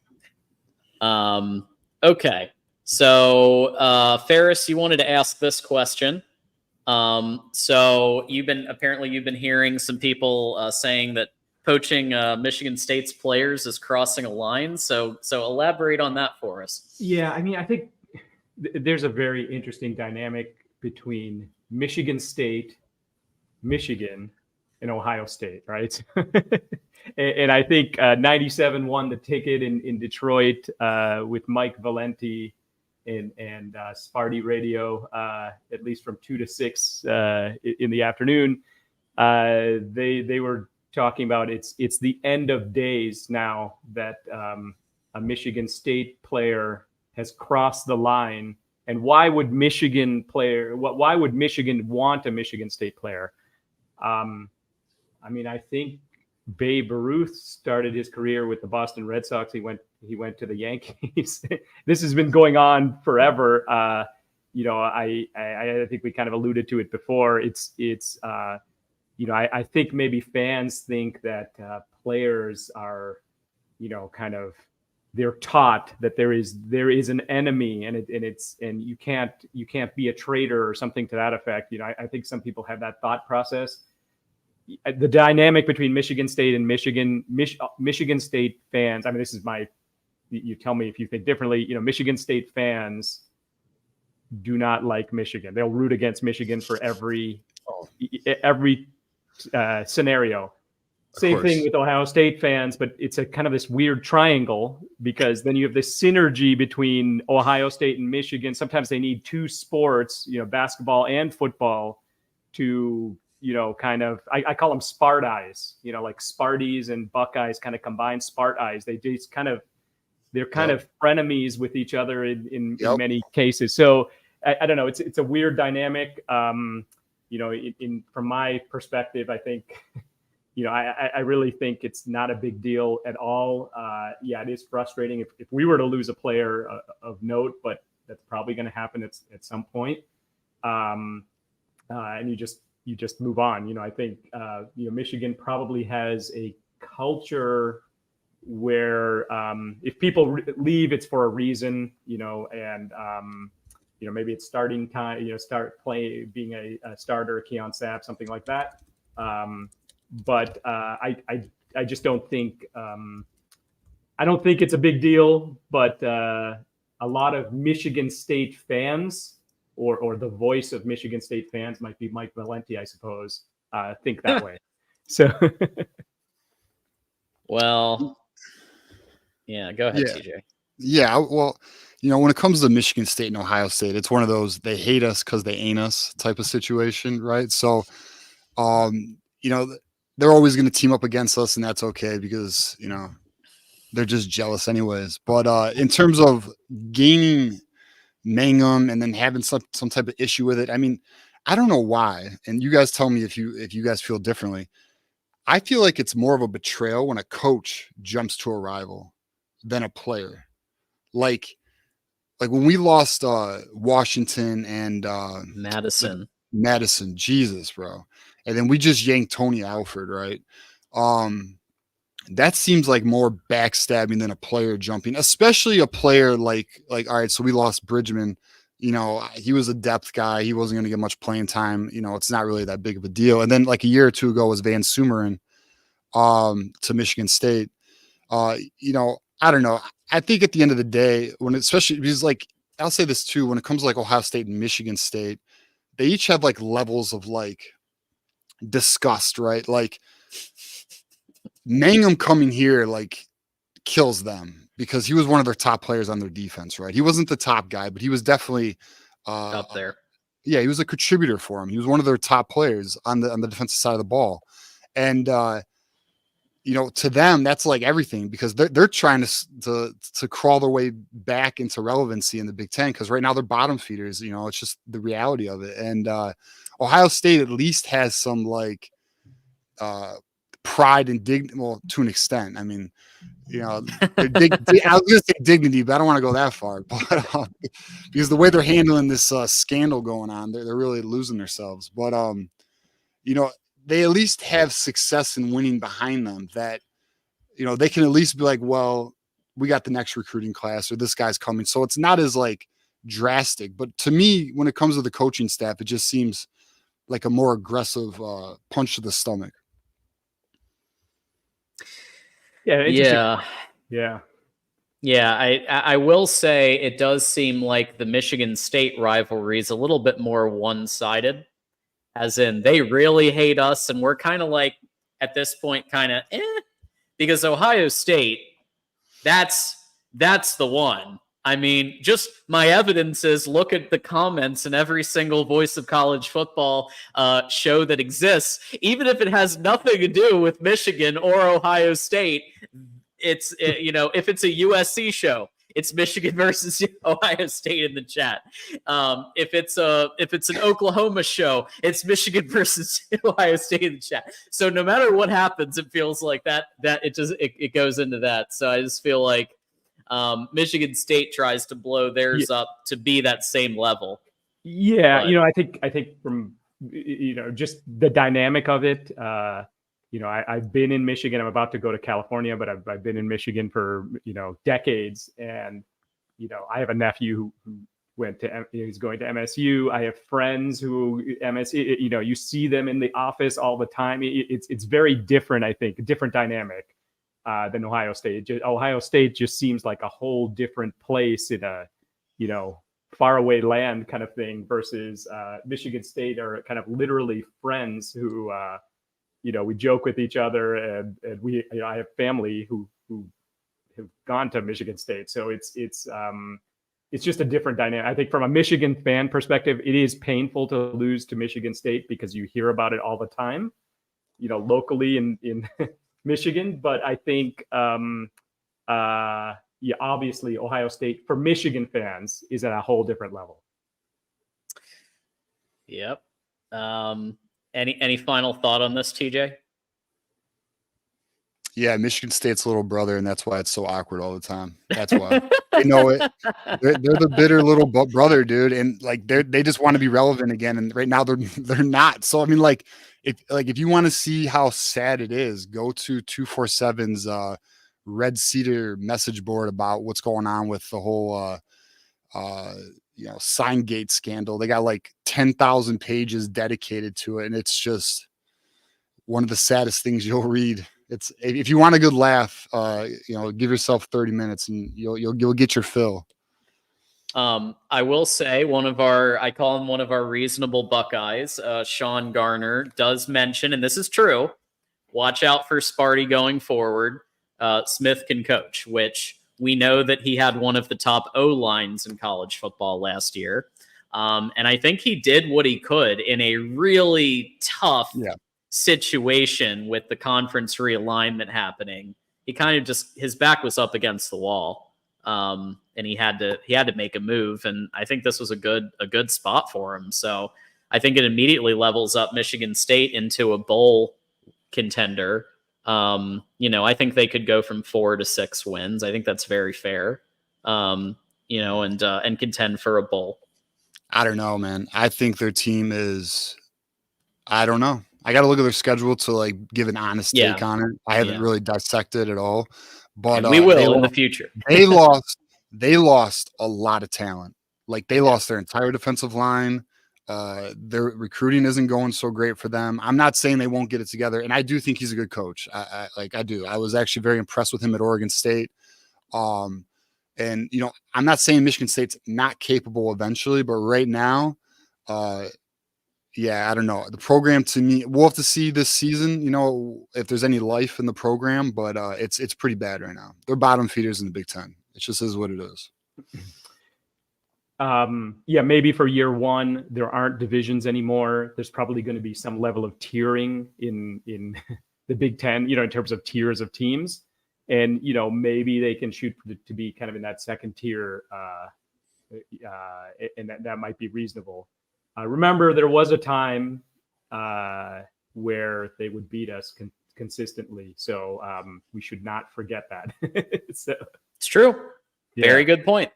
Okay. So, Ferris, you wanted to ask this question. So you've been hearing some people saying that poaching Michigan State's players is crossing a line. So elaborate on that for us. Yeah, I mean, I think there's a very interesting dynamic between Michigan State, Michigan, and Ohio State, right? And I think 97 won the ticket in Detroit with Mike Valenti and Sparty Radio, at least from 2 to 6 in the afternoon. They were talking about it's the end of days now that a Michigan State player has crossed the line. And why would Michigan want a Michigan State player? I mean, I think Babe Ruth started his career with the Boston Red Sox. He went to the Yankees. This has been going on forever. I think we kind of alluded to it before. I think maybe fans think that players are, they're taught that there is an enemy and you can't be a traitor or something to that effect. I think some people have that thought process. The dynamic between Michigan State and Michigan State fans. I mean, this is you tell me if you think differently. Michigan State fans do not like Michigan. They'll root against Michigan for every scenario. Same thing with Ohio State fans, but it's a kind of this weird triangle because then you have this synergy between Ohio State and Michigan. Sometimes they need two sports, basketball and football, to I call them Sparties, like Sparties and Buckeyes kind of combine Sparties. They're kind of frenemies with each other in many cases. So I don't know. It's a weird dynamic. From my perspective, I think, I really think it's not a big deal at all. It is frustrating if we were to lose a player of note, but that's probably going to happen at some point. And you just move on. I think, Michigan probably has a culture where if people leave, it's for a reason, and maybe it's starting time, start playing, being a starter, Keon Sapp, something like that. But I just don't think, I don't think it's a big deal, but a lot of Michigan State fans or the voice of Michigan State fans might be Mike Valenti, I suppose, think that way. So, well, yeah, go ahead, TJ. Yeah, well, when it comes to Michigan State and Ohio State, it's one of those they hate us because they ain't us type of situation, right? So, they're always going to team up against us, and that's okay because they're just jealous anyways. But in terms of gaining Mangum and then having some type of issue with it, I mean, I don't know why. And you guys tell me if you guys feel differently. I feel like it's more of a betrayal when a coach jumps to a rival than a player. Like when we lost Washington and Madison, Jesus, bro. And then we just yanked Tony Alford, right? That seems like more backstabbing than a player jumping, especially a player like, all right, so we lost Bridgman. He was a depth guy. He wasn't going to get much playing time. It's not really that big of a deal. And then like a year or two ago was Van Sumeren to Michigan State. I don't know. I think at the end of the day, especially because like, I'll say this too, when it comes to like Ohio State and Michigan State, they each have like levels of like disgust, right? Like Mangum coming here like kills them because he was one of their top players on their defense, right? He wasn't the top guy, but he was definitely up there. he was a contributor for him. He was one of their top players on the defensive side of the ball. And, to them, that's like everything, because they're trying to crawl their way back into relevancy in the Big Ten, because right now they're bottom feeders. It's just the reality of it. And Ohio State at least has some pride and dignity, well, to an extent. I mean, I was going to say dignity, but I don't want to go that far. But because the way they're handling this scandal going on, they're really losing themselves. But they at least have success in winning behind them, that they can at least be like, well, we got the next recruiting class, or this guy's coming. So it's not as drastic. But to me, when it comes to the coaching staff, it just seems like a more aggressive punch to the stomach. Yeah. I will say it does seem like the Michigan State rivalry is a little bit more one-sided, as in they really hate us, and we're kind of at this point because Ohio State, that's the one. I mean, just my evidence is, look at the comments in every single Voice of College Football show that exists. Even if it has nothing to do with Michigan or Ohio State, if it's a USC show, it's Michigan versus Ohio State in the chat. If it's an Oklahoma show, it's Michigan versus Ohio State in the chat. So no matter what happens, it feels like that it goes into that. So I just feel like Michigan State tries to blow theirs up to be that same level. Yeah, I think from just the dynamic of it. I've been in Michigan. I'm about to go to California, but I've been in Michigan for decades, and I have a nephew who went to he's going to MSU. I have friends who MSU. You see them in the office all the time. It's very different. I think a different dynamic than Ohio State. Ohio State just seems like a whole different place in a faraway land kind of thing, versus Michigan State are kind of literally friends who. We joke with each other, and we, I have family who have gone to Michigan State. So it's just a different dynamic. I think from a Michigan fan perspective, it is painful to lose to Michigan State, because you hear about it all the time, locally in Michigan. But I think, obviously Ohio State for Michigan fans is at a whole different level. Yep. Any final thought on this, TJ? Yeah, Michigan State's little brother, and that's why it's so awkward all the time. That's why. They know it. They're the bitter little brother, dude, and they just want to be relevant again. And right now they're not. So I mean, if you want to see how sad it is, go to 247's Red Cedar message board about what's going on with the whole Signgate scandal. They got 10,000 pages dedicated to it, and it's just one of the saddest things you'll read. It's, if you want a good laugh, give yourself 30 minutes and you'll get your fill. I will say I call him one of our reasonable Buckeyes, Sean Garner, does mention, and this is true, watch out for Sparty going forward. Smith can coach, which we know that he had one of the top O-lines in college football last year. And I think he did what he could in a really tough situation with the conference realignment happening. He kind of his back was up against the wall. And he had to make a move. And I think this was a good spot for him. So I think it immediately levels up Michigan State into a bowl contender. I think they could go from 4 to 6 wins. I think that's very fair. And contend for a bowl. I don't know, man. I think their team is, I don't know. I got to look at their schedule to give an honest take on it. I haven't really dissected it at all, but we will in the future. They lost a lot of talent. They lost their entire defensive line. Their recruiting isn't going so great for them. I'm not saying they won't get it together, and I do think he's a good coach. I do. I was actually very impressed with him at Oregon State. And I'm not saying Michigan State's not capable eventually, but right now, I don't know. The program, to me, we'll have to see this season, if there's any life in the program, but it's pretty bad right now. They're bottom feeders in the Big Ten. It just is what it is. Yeah, maybe for year one, there aren't divisions anymore. There's probably going to be some level of tiering in the Big Ten, in terms of tiers of teams. And, maybe they can shoot to be kind of in that second tier, and that might be reasonable. Remember, there was a time where they would beat us consistently. So we should not forget that. So, it's true. yeah. Very good point.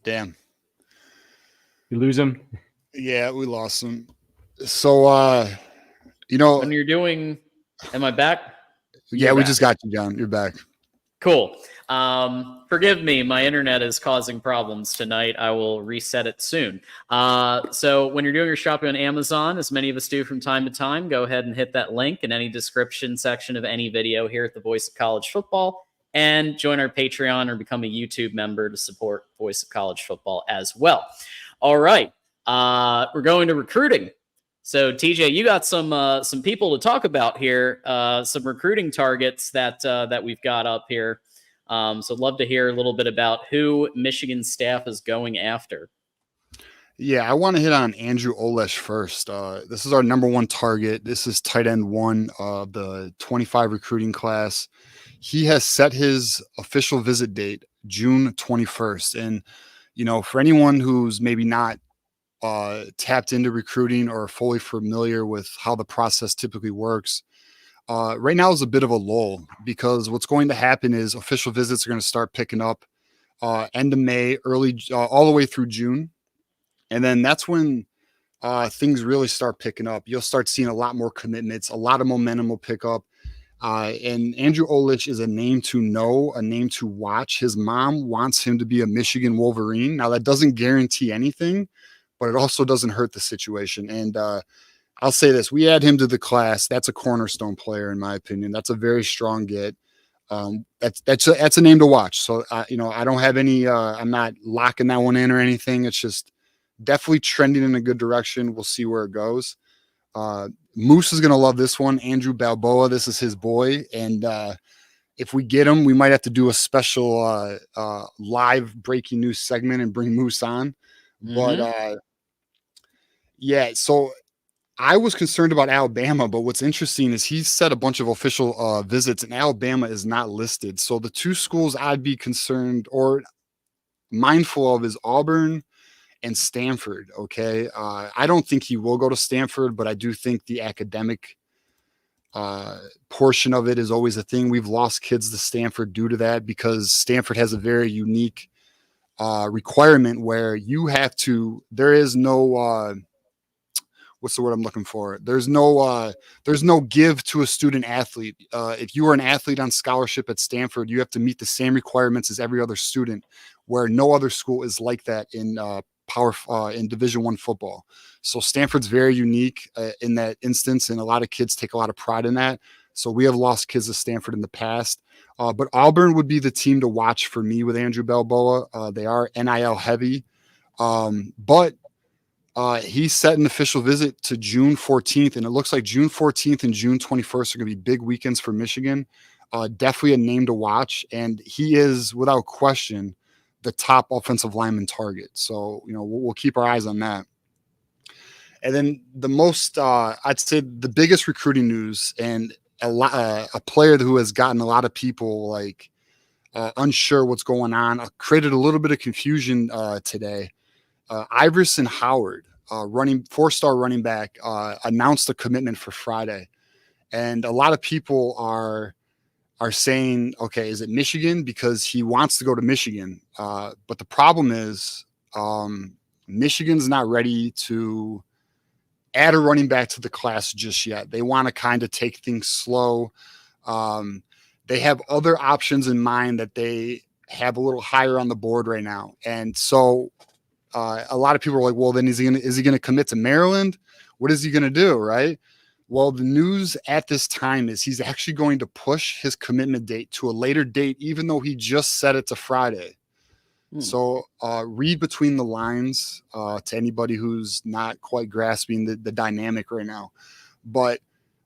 Damn. You lose him? Yeah, we lost him. So, when you're doing, am I back? Yeah, we just got you, John. You're back. Cool. Forgive me. My internet is causing problems tonight. I will reset it soon. So when you're doing your shopping on Amazon, as many of us do from time to time, go ahead and hit that link in any description section of any video here at the Voice of College Football, and join our Patreon or become a YouTube member to support Voice of College Football as well. All right. We're going to recruiting. So TJ, you got some people to talk about here, some recruiting targets that we've got up here. So I'd love to hear a little bit about who Michigan staff is going after. Yeah, I want to hit on Andrew Olesh first. This is our number one target. This is tight end 1 of the 25 recruiting class. He has set his official visit date, June 21st. And, for anyone who's maybe not tapped into recruiting or fully familiar with how the process typically works, right now is a bit of a lull, because what's going to happen is official visits are going to start picking up end of May, early all the way through June. And then that's when things really start picking up. You'll start seeing a lot more commitments, a lot of momentum will pick up. And Andrew Olesh is a name to know, a name to watch. His mom wants him to be a Michigan Wolverine. Now, that doesn't guarantee anything, but it also doesn't hurt the situation. And I'll say this, we add him to the class. That's a cornerstone player, in my opinion. That's a very strong get. That's a name to watch. So, I don't have any, I'm not locking that one in or anything. It's just definitely trending in a good direction. We'll see where it goes. Moose is going to love this one. Andrew Balboa, this is his boy. And if we get him, we might have to do a special live breaking news segment and bring Moose on. But yeah, so I was concerned about Alabama, but what's interesting is he's set a bunch of official visits, and Alabama is not listed. So the two schools I'd be concerned or mindful of is Auburn and Stanford. Okay. I don't think he will go to Stanford, but I do think the academic portion of it is always a thing. We've lost kids to Stanford due to that, because Stanford has a very unique requirement where you have to, there is no, what's the word I'm looking for? There's no give to a student athlete. If you are an athlete on scholarship at Stanford, you have to meet the same requirements as every other student, where no other school is like that in in Division I football. So Stanford's very unique in that instance, and a lot of kids take a lot of pride in that. So we have lost kids to Stanford in the past, but Auburn would be the team to watch for me with Andrew Balboa. They are NIL heavy, but he set an official visit to June 14th, and it looks like June 14th and June 21st are going to be big weekends for Michigan. Definitely a name to watch, and he is, without question, the top offensive lineman target. So, we'll keep our eyes on that. And then the most, I'd say the biggest recruiting news, and a player who has gotten a lot of people unsure what's going on, created a little bit of confusion today. Iverson Howard, four-star running back, announced a commitment for Friday. And a lot of people are saying, okay, is it Michigan? Because he wants to go to Michigan. But the problem is Michigan's not ready to add a running back to the class just yet. They want to kind of take things slow. They have other options in mind that they have a little higher on the board right now. And so a lot of people are like, well, then is he going to commit to Maryland? What is he going to do? Right. Well, the news at this time is he's actually going to push his commitment date to a later date, even though he just set it to Friday. So read between the lines to anybody who's not quite grasping the dynamic right now. But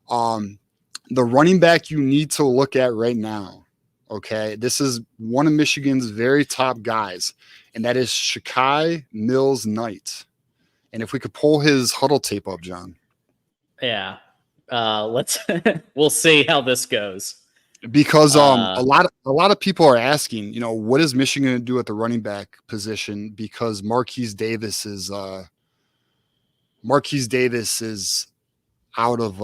the running back you need to look at right now, Okay, this is one of Michigan's very top guys, and that is Shakai Mills Knight. And if we could pull his huddle tape up, John. Yeah. Let's we'll see how this goes. Because a lot of people are asking, you know, what is Michigan going to do at the running back position? Because Marquise Davis is out of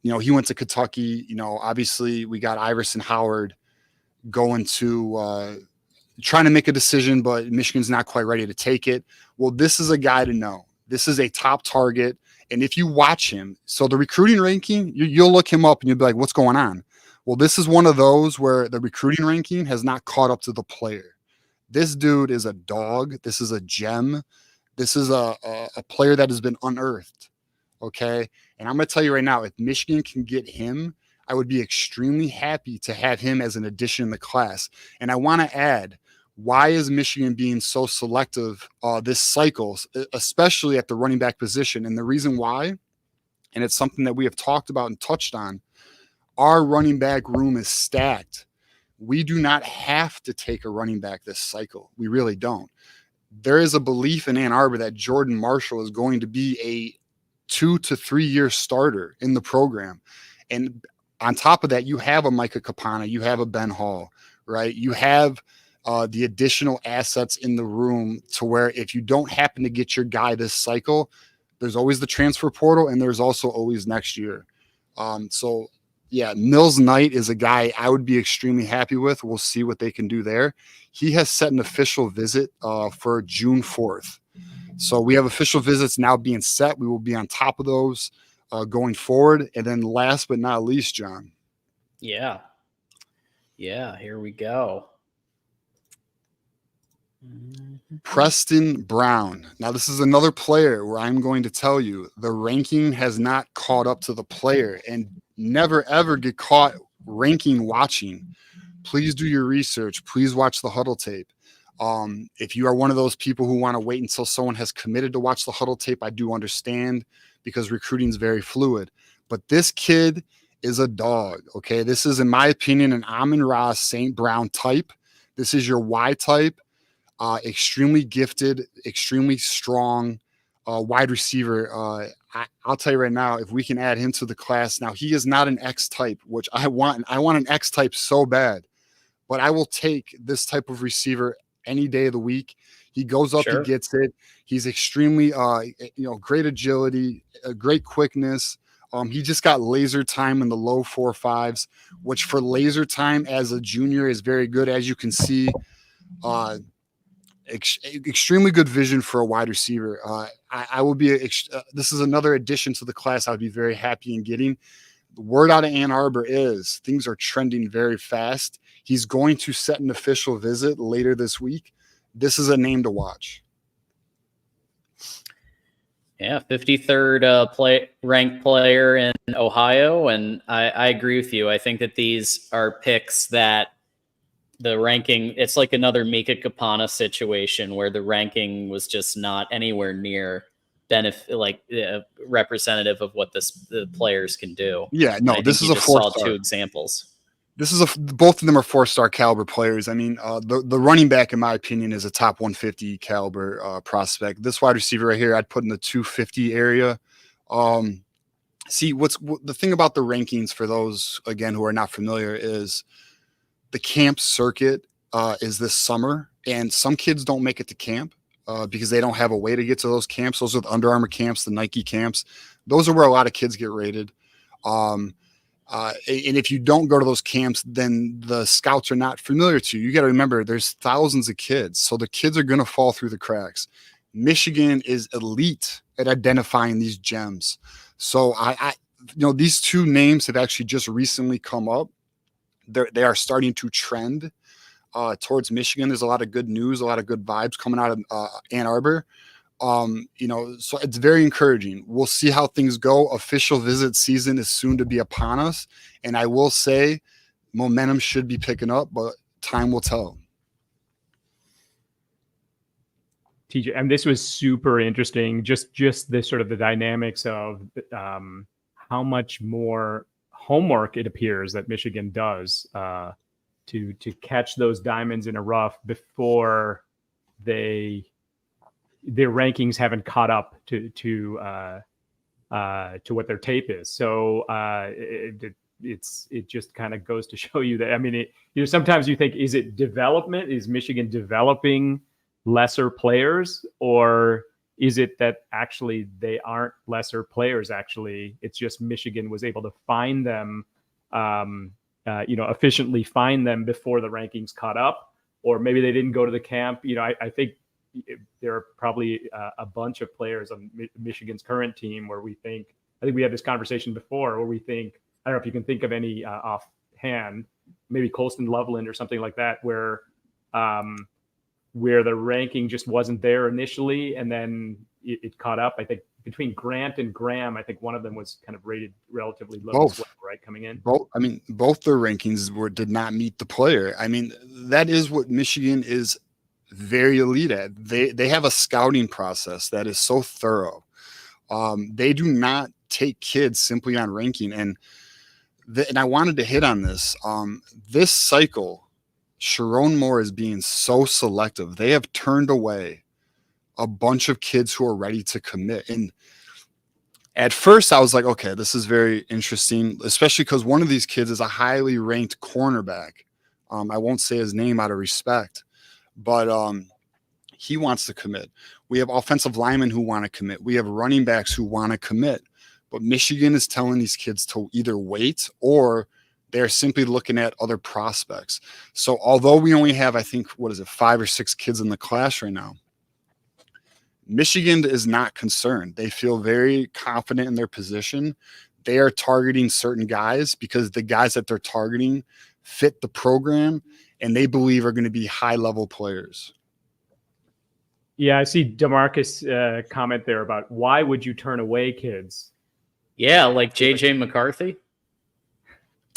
you know, he went to Kentucky. You know, obviously we got Iverson Howard going to trying to make a decision, but Michigan's not quite ready to take it. Well, this is a guy to know. This is a top target. And if you watch him, so the recruiting ranking, you'll look him up and you'll be like, what's going on? Well, this is one of those where the recruiting ranking has not caught up to the player. This dude is a dog. This is a gem. This is a player that has been unearthed. Okay. And I'm going to tell you right now, if Michigan can get him, I would be extremely happy to have him as an addition in the class. And I want to add, why is Michigan being so selective this cycle, especially at the running back position? And the reason why, and it's something that we have talked about and touched on, our running back room is stacked. We do not have to take a running back this cycle. We really don't. There is a belief in Ann Arbor that Jordan Marshall is going to be a 2 to 3 year starter in the program. And on top of that, you have a Micah Kapana, you have a Ben Hall, right? You have the additional assets in the room to where if you don't happen to get your guy this cycle, there's always the transfer portal and there's also always next year. So yeah, Mills Knight is a guy I would be extremely happy with. We'll see what they can do there. He has set an official visit for June 4th. So we have official visits now being set. We will be on top of those going forward. And then last but not least, John. Yeah. Yeah, here we go. Preston Brown. Now, this is another player where I'm going to tell you the ranking has not caught up to the player, and never, ever get caught ranking watching. Please do your research. Please watch the huddle tape. If you are one of those people who want to wait until someone has committed to watch the huddle tape, I do understand because recruiting is very fluid. But this kid is a dog, okay? This is, in my opinion, an Amon-Ra St. Brown type. This is your Y type. Extremely gifted, extremely strong wide receiver. I'll tell you right now, if we can add him to the class, now he is not an X type, which I want an X type so bad, but I will take this type of receiver any day of the week. He goes up, Sure. He gets it. He's extremely, great agility, great quickness. He just got laser time in the low 4.5s, which for laser time as a junior is very good. As you can see, extremely good vision for a wide receiver. I will be, this is another addition to the class I would be very happy in getting. The word out of Ann Arbor is things are trending very fast. He's going to set an official visit later this week. This is a name to watch. Yeah, 53rd ranked player in Ohio, and I agree with you. I think that these are picks that the ranking, it's like another Mika Kapana situation where the ranking was just not anywhere near representative of what the players can do. Yeah, no, this is a 4-star. Two examples. Both of them are 4-star caliber players. I mean, the running back, in my opinion, is a top 150 caliber prospect. This wide receiver right here, I'd put in the 250 area. See, the thing about the rankings for those, again, who are not familiar is the camp circuit is this summer, and some kids don't make it to camp because they don't have a way to get to those camps. Those are the Under Armour camps, the Nike camps. Those are where a lot of kids get rated. And if you don't go to those camps, then the scouts are not familiar to you. You got to remember there's thousands of kids. So the kids are going to fall through the cracks. Michigan is elite at identifying these gems. So these two names have actually just recently come up. They are starting to trend towards Michigan. There's a lot of good news, a lot of good vibes coming out of Ann Arbor. So it's very encouraging. We'll see how things go. Official visit season is soon to be upon us. And I will say momentum should be picking up, but time will tell. TJ, and this was super interesting. Just this sort of the dynamics of how much more homework it appears that Michigan does to catch those diamonds in a rough before their rankings haven't caught up to what their tape is. So it just kind of goes to show you that, I mean, sometimes you think, is it development? Is Michigan developing lesser players, or is it that actually they aren't lesser players? Actually, it's just Michigan was able to find them, efficiently find them before the rankings caught up, or maybe they didn't go to the camp. I think there are probably a bunch of players on Michigan's current team where I think we had this conversation before, where we think, I don't know if you can think of any offhand, maybe Colston Loveland or something like that, where the ranking just wasn't there initially, and then it caught up. I think between Grant and Graham, I think one of them was kind of rated relatively low as well, right, coming in. Both their rankings did not meet the player. I mean, that is what Michigan is very elite at. They have a scouting process that is so thorough. They do not take kids simply on ranking, and I wanted to hit on this. This cycle, Sharon Moore is being so selective. They have turned away a bunch of kids who are ready to commit. And at first I was like, okay, this is very interesting, especially because one of these kids is a highly ranked cornerback. I won't say his name out of respect, but he wants to commit. We have offensive linemen who want to commit. We have running backs who want to commit. But Michigan is telling these kids to either wait, or they're simply looking at other prospects. So although we only have, I think, 5 or 6 kids in the class right now, Michigan is not concerned. They feel very confident in their position. They are targeting certain guys because the guys that they're targeting fit the program and they believe are going to be high-level players. Yeah, I see DeMarcus comment there about, why would you turn away kids? Yeah, like JJ McCarthy.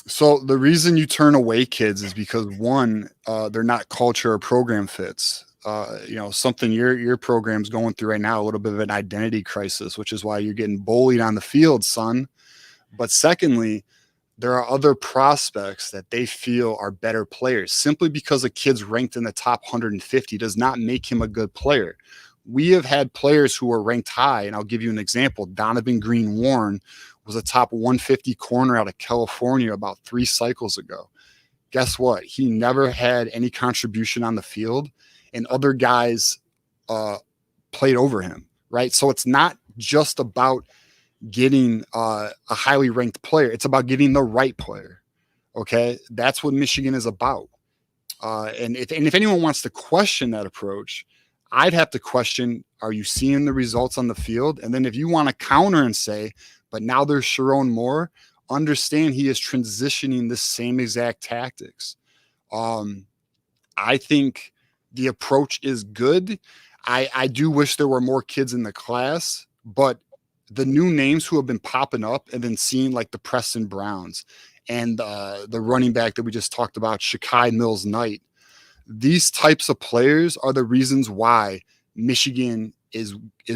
So the reason you turn away kids is because, one, they're not culture or program fits. Something your program's going through right now, a little bit of an identity crisis, which is why you're getting bullied on the field, son. But secondly, there are other prospects that they feel are better players. Simply because a kid's ranked in the top 150 does not make him a good player. We have had players who are ranked high, and I'll give you an example. Donovan Green Warren was a top 150 corner out of California about 3 cycles ago. Guess what? He never had any contribution on the field, and other guys played over him, right? So it's not just about getting a highly ranked player. It's about getting the right player, okay? That's what Michigan is about. And if anyone wants to question that approach, I'd have to question, are you seeing the results on the field? And then if you want to counter and say, but now there's Sharon Moore, understand he is transitioning the same exact tactics. I think the approach is good. I do wish there were more kids in the class, but the new names who have been popping up and then seeing, like the Preston Browns and the running back that we just talked about, Shakai Mills-Knight, these types of players are the reasons why Michigan is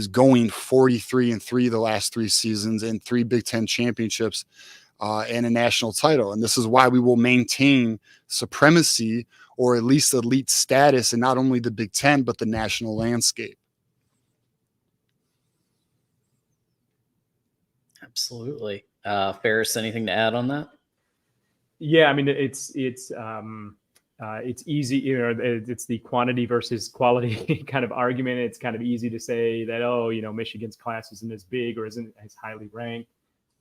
going 43-3 the last 3 seasons and 3 Big Ten championships and a national title. And this is why we will maintain supremacy, or at least elite status, in not only the Big Ten, but the national landscape. Absolutely. Ferris, anything to add on that? Yeah, I mean, it's easy, it's the quantity versus quality kind of argument. It's kind of easy to say that, Michigan's class isn't as big or isn't as highly ranked.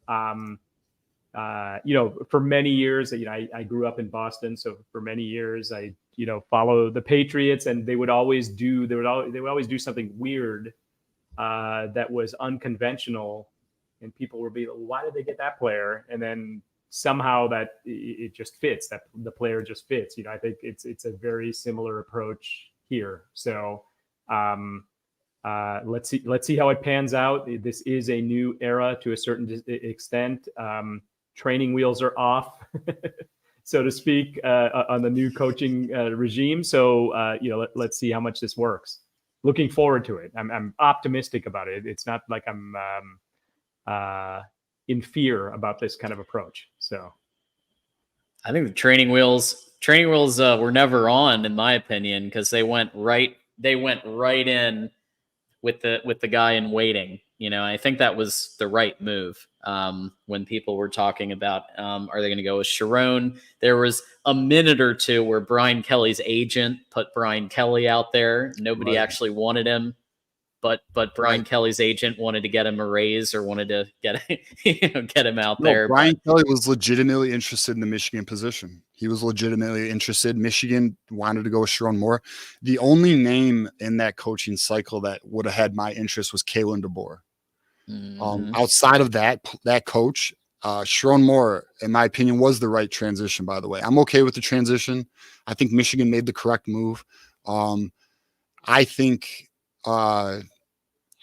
For many years, I grew up in Boston, so for many years I, follow the Patriots, and they would always do something weird that was unconventional, and people would be, why did they get that player? And then somehow that it just fits, that the player just fits. I think it's a very similar approach here. So let's see how it pans out. This is a new era to a certain extent. Training wheels are off, so to speak, on the new coaching regime. So let's see how much this works. Looking forward to it. I'm optimistic about it. It's not like I'm in fear about this kind of approach. So I think the training wheels were never on, in my opinion, because they went right in with the guy in waiting. I think that was the right move. When people were talking about, are they going to go with Sharon? There was a minute or two where Brian Kelly's agent put Brian Kelly out there. Nobody actually wanted him, but Brian Kelly's agent wanted to get him a raise or wanted to get him out there. Brian Kelly was legitimately interested in the Michigan position. He was legitimately interested. Michigan wanted to go with Sharon Moore. The only name in that coaching cycle that would have had my interest was Kalen DeBoer. Outside of that coach, Sharon Moore, in my opinion, was the right transition, by the way. I'm okay with the transition. I think Michigan made the correct move. I think, I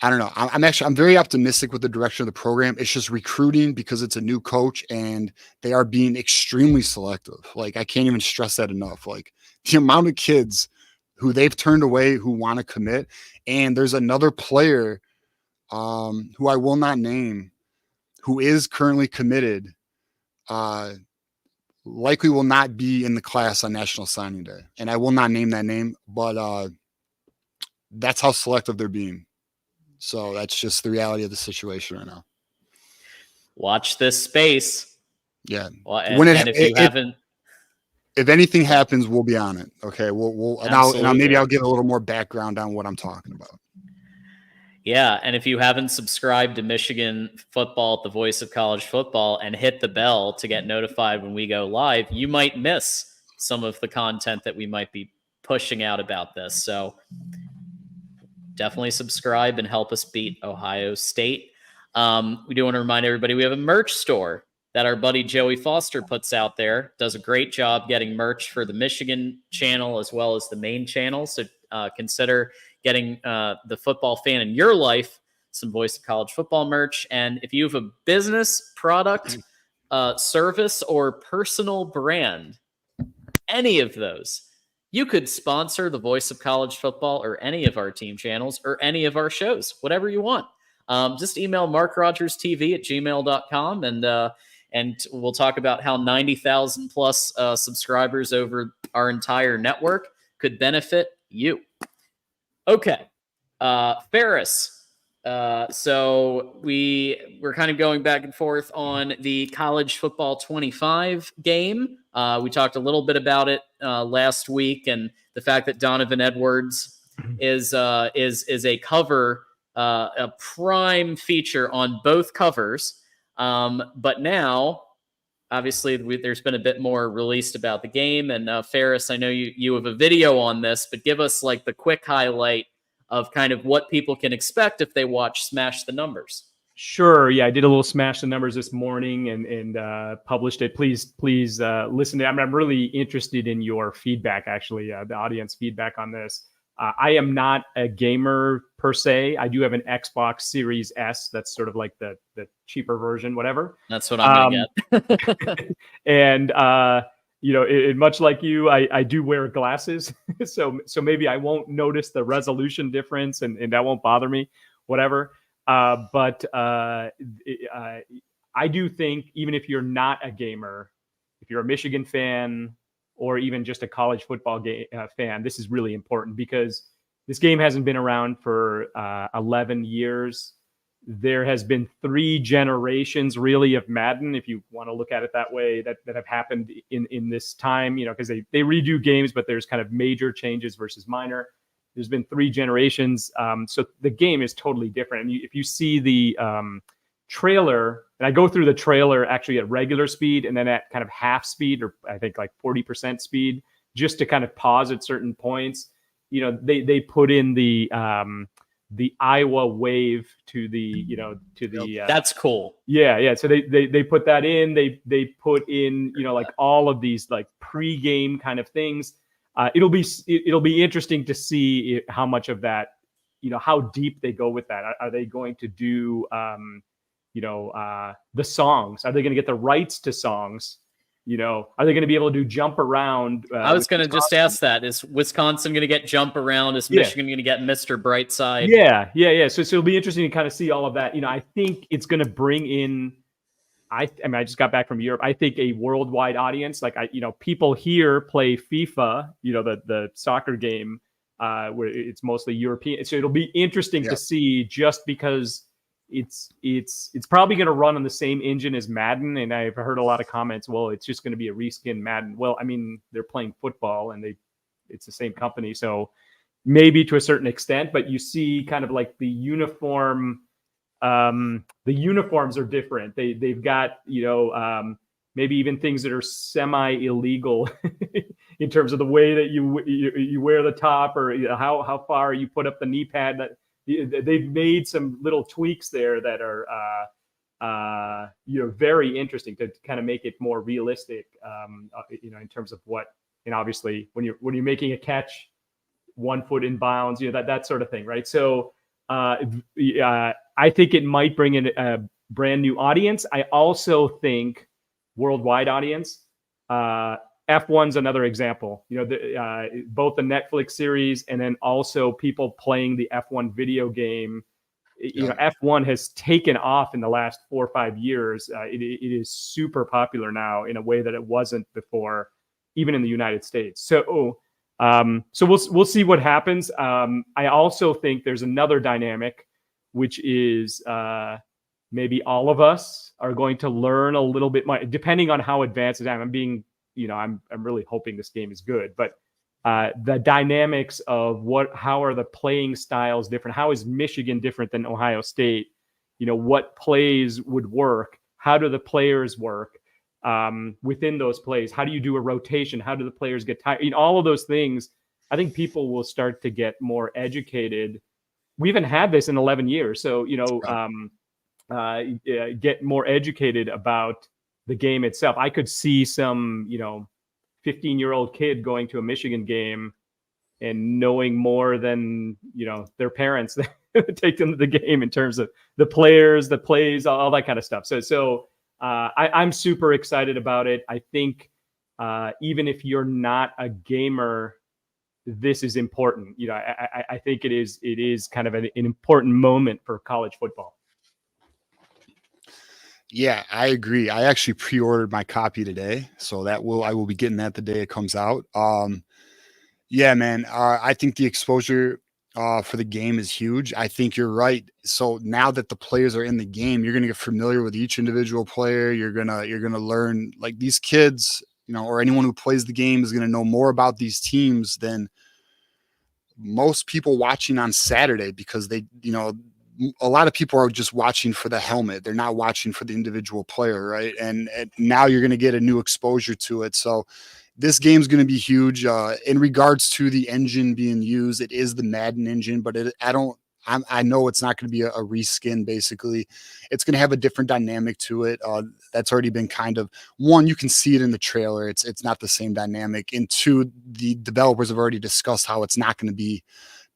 don't know. I'm very optimistic with the direction of the program. It's just recruiting because it's a new coach and they are being extremely selective. Like, I can't even stress that enough. Like, the amount of kids who they've turned away who want to commit. And there's another player who I will not name, who is currently committed, likely will not be in the class on National Signing Day. And I will not name that name, but that's how selective they're being. So that's just the reality of the situation right now. Watch this space. Yeah. Well, if anything happens, we'll be on it. Okay. We'll now maybe I'll give a little more background on what I'm talking about. Yeah, and if you haven't subscribed to Michigan Football, the voice of college football, and hit the bell to get notified when we go live, you might miss some of the content that we might be pushing out about this. So definitely subscribe and help us beat Ohio State. We do want to remind everybody we have a merch store that our buddy Joey Foster puts out there. Does a great job getting merch for the Michigan channel as well as the main channel. So consider getting the football fan in your life some Voice of College Football merch. And if you have a business, product, service, or personal brand, any of those, you could sponsor the Voice of College Football or any of our team channels or any of our shows, whatever you want. Just email MarkRogersTV@gmail.com and we'll talk about how 90,000 plus subscribers over our entire network could benefit you. Okay. Ferris. So we're kind of going back and forth on the college football 25 game. We talked a little bit about it last week, and the fact that Donovan Edwards is a cover, a prime feature on both covers. But now, obviously, there's been a bit more released about the game. And Ferris, I know you have a video on this, but give us like the quick highlight of kind of what people can expect if they watch Smash the Numbers. Sure. Yeah, I did a little Smash the Numbers this morning and published it. Please listen to it. I'm really interested in your feedback, actually, the audience feedback on this. I am not a gamer per se. I do have an Xbox Series S. That's sort of like the cheaper version, whatever. That's what I'm going to get. And, much like you, I do wear glasses. so maybe I won't notice the resolution difference and that won't bother me, whatever. But I do think even if you're not a gamer, if you're a Michigan fan, or even just a college football fan, this is really important because this game hasn't been around for 11 years. There has been 3 generations really of Madden, if you want to look at it that way, that have happened in this time, because they redo games, but there's kind of major changes versus minor. There's been 3 generations. So the game is totally different. And if you see the trailer, and I go through the trailer actually at regular speed and then at kind of half speed, or I think like 40% speed, just to kind of pause at certain points. They put in the Iowa wave to the that's cool. Yeah. So they put that in. They put in like all of these like pre-game kind of things. It'll be interesting to see how much of that, how deep they go with that. Are they going to do the songs? Are they going to get the rights to songs? Are they going to be able to do jump around? I was going to just ask that. Is Wisconsin going to get jump around? Is Michigan going to get Mr. Brightside? Yeah. So it'll be interesting to kind of see all of that. I think it's going to bring in, I mean, I just got back from Europe. I think a worldwide audience, like people here play FIFA, the soccer game, where it's mostly European. So it'll be interesting to see, just because it's probably going to run on the same engine as Madden. And I've heard a lot of comments, well, it's just going to be a reskin Madden. Well, I mean, they're playing football and it's the same company. So maybe to a certain extent, but you see kind of like the uniforms are different. They've got, maybe even things that are semi-illegal in terms of the way that you wear the top, or how far you put up the knee pad. That they've made some little tweaks there that are very interesting to kind of make it more realistic, in terms of what, and obviously when you're making a catch 1 foot in bounds, that sort of thing, right? So I think it might bring in a brand new audience. I also think worldwide audience. F1's another example. Both the Netflix series and then also people playing the F1 video game. F1 has taken off in the last 4 or 5 years. It is super popular now in a way that it wasn't before, even in the United States. So we'll see what happens. I also think there's another dynamic, which is maybe all of us are going to learn a little bit more, depending on how advanced it is. I'm really hoping this game is good, but the dynamics of how are the playing styles different? How is Michigan different than Ohio State? What plays would work? How do the players work within those plays? How do you do a rotation? How do the players get tired? All of those things, I think people will start to get more educated. We haven't had this in 11 years. So, get more educated about the game itself. I could see some, 15-year-old kid going to a Michigan game and knowing more than, their parents take them to the game in terms of the players, the plays, all that kind of stuff. So I'm super excited about it. I think even if you're not a gamer, this is important. I think it is kind of an important moment for college football. Yeah, I agree. I actually pre-ordered my copy today, so I will be getting that the day it comes out. Yeah, man. I think the exposure for the game is huge. I think you're right. So now that the players are in the game, you're gonna get familiar with each individual player. You're gonna learn, like, these kids, or anyone who plays the game is gonna know more about these teams than most people watching on Saturday, because a lot of people are just watching for the helmet. They're not watching for the individual player, right? And now you're going to get a new exposure to it. So this game's going to be huge. In regards to the engine being used, it is the Madden engine, but I know it's not going to be a reskin. Basically, it's going to have a different dynamic to it. That's already been kind of, one, you can see it in the trailer. It's not the same dynamic. And two, the developers have already discussed how it's not going to be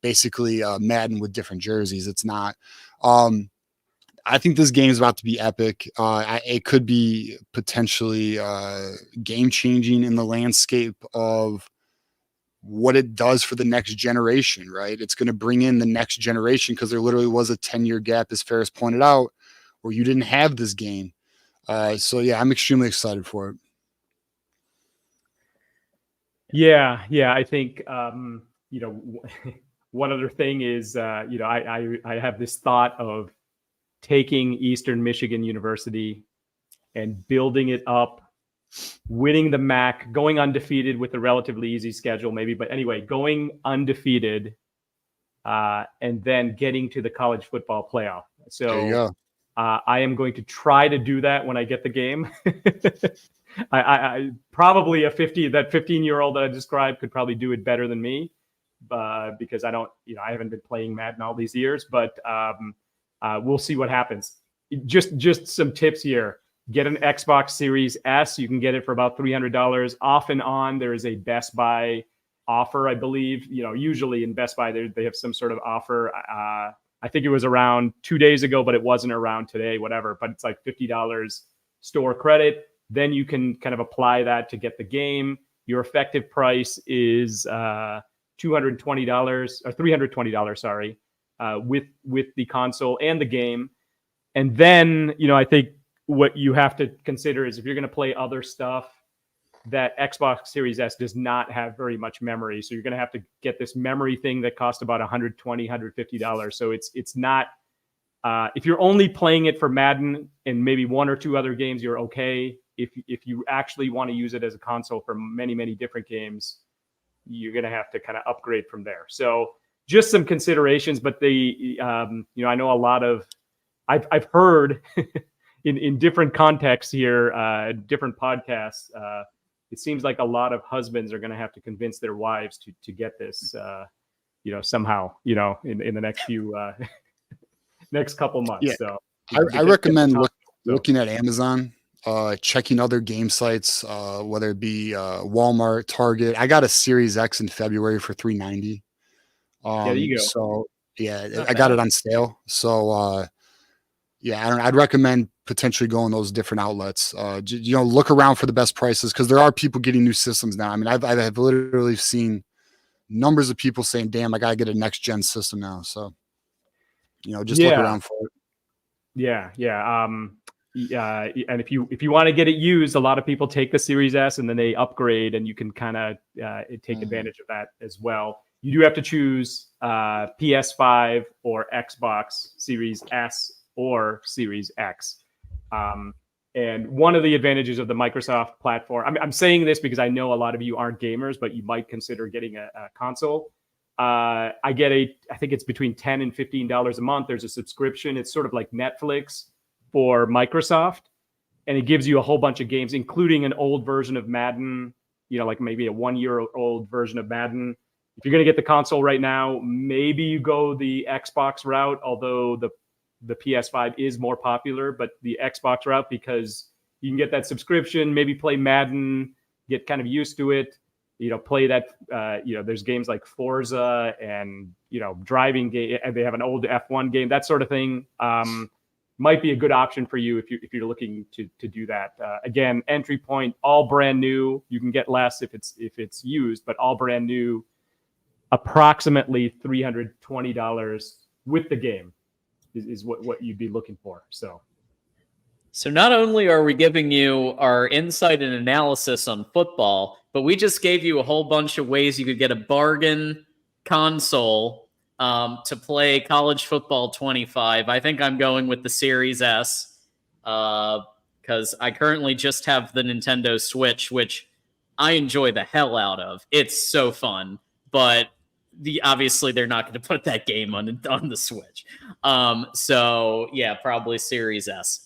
basically Madden with different jerseys. It's not. I think this game is about to be epic. It could be potentially game changing in the landscape of what it does for the next generation, right? It's going to bring in the next generation, because there literally was a 10-year gap, as Ferris pointed out, where you didn't have this game. So yeah, I'm extremely excited for it. Yeah. I think, one other thing is, I have this thought of taking Eastern Michigan University and building it up, winning the MAC, going undefeated with a relatively easy schedule, maybe. But anyway, going undefeated, and then getting to the college football playoff. So There you go. I am going to try to do that when I get the game. I probably that 15-year-old that I described could probably do it better than me, because I haven't been playing Madden all these years. But we'll see what happens. Just some tips here. Get an Xbox Series S. You can get it for about $300. Off and on, there is a Best Buy offer, I believe. Usually in Best Buy, they have some sort of offer. I think it was around 2 days ago, but it wasn't around today, whatever. But it's like $50 store credit. Then you can kind of apply that to get the game. Your effective price is $220 or $320, sorry, with the console and the game. And then, I think what you have to consider is if you're going to play other stuff, that Xbox Series S does not have very much memory. So you're going to have to get this memory thing that costs about $120, $150. So it's not, if you're only playing it for Madden and maybe one or two other games, you're okay. If you actually want to use it as a console for many, many different games, you're going to have to kind of upgrade from there. So just some considerations, but I know a lot of, I've heard in different contexts here, different podcasts, it seems like a lot of husbands are going to have to convince their wives to get this, somehow, in the next few, next couple months. Yeah. So I recommend looking at Amazon, checking other game sites, whether it be Walmart, Target. I got a Series X in February for $390. There you go. So yeah, Not I got bad. it on sale. So yeah, I'd recommend potentially going those different outlets. Look around for the best prices because there are people getting new systems now. I mean, I've literally seen numbers of people saying, "Damn, I gotta get a next gen system now." So just look around for it. Yeah. And if you want to get it used, a lot of people take the Series S and then they upgrade, and you can kind of take advantage of that as well. You do have to choose PS5 or Xbox Series S or Series X. And one of the advantages of the Microsoft platform, I'm saying this because I know a lot of you aren't gamers, but you might consider getting a console. I think it's between $10 and $15 a month. There's a subscription. It's sort of like Netflix for Microsoft, and it gives you a whole bunch of games, including an old version of Madden, like maybe a 1 year old version of Madden. If you're going to get the console right now, maybe you go the Xbox route, although the PS5 is more popular, but the Xbox route, because you can get that subscription, maybe play Madden, get kind of used to it, play that, there's games like Forza and, driving game, and they have an old F1 game, that sort of thing. Might be a good option for you if you're looking to do that. Again, entry point, all brand new. You can get less if it's used, but all brand new, approximately $320 with the game is what you'd be looking for. So not only are we giving you our insight and analysis on football, but we just gave you a whole bunch of ways you could get a bargain console to play college football 25. I think I'm going with the Series S because I currently just have the Nintendo Switch, which I enjoy the hell out of. It's so fun, but obviously they're not going to put that game on the Switch. So yeah, probably Series S.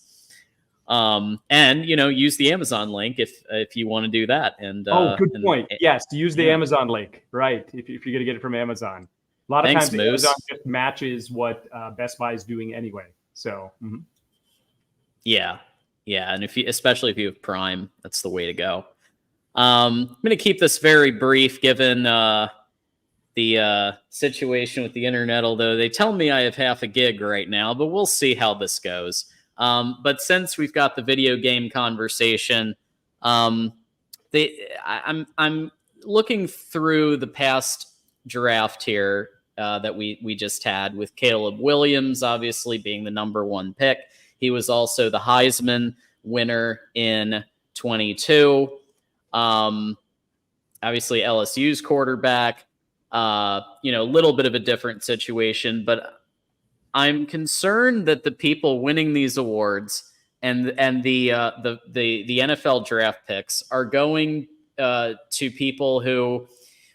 And use the Amazon link if you want to do that. And good point. Yes, use the Amazon link, right? If you're going to get it from Amazon, a lot of times Amazon just matches what Best Buy is doing anyway. So yeah, and especially if you have Prime, that's the way to go. I'm going to keep this very brief, given the situation with the internet. Although they tell me I have half a gig right now, but we'll see how this goes. But since we've got the video game conversation, I'm looking through the past draft here that we just had, with Caleb Williams obviously being the number one pick. He was also the Heisman winner in 22. Obviously LSU's quarterback. A little bit of a different situation, but I'm concerned that the people winning these awards and the NFL draft picks are going to people who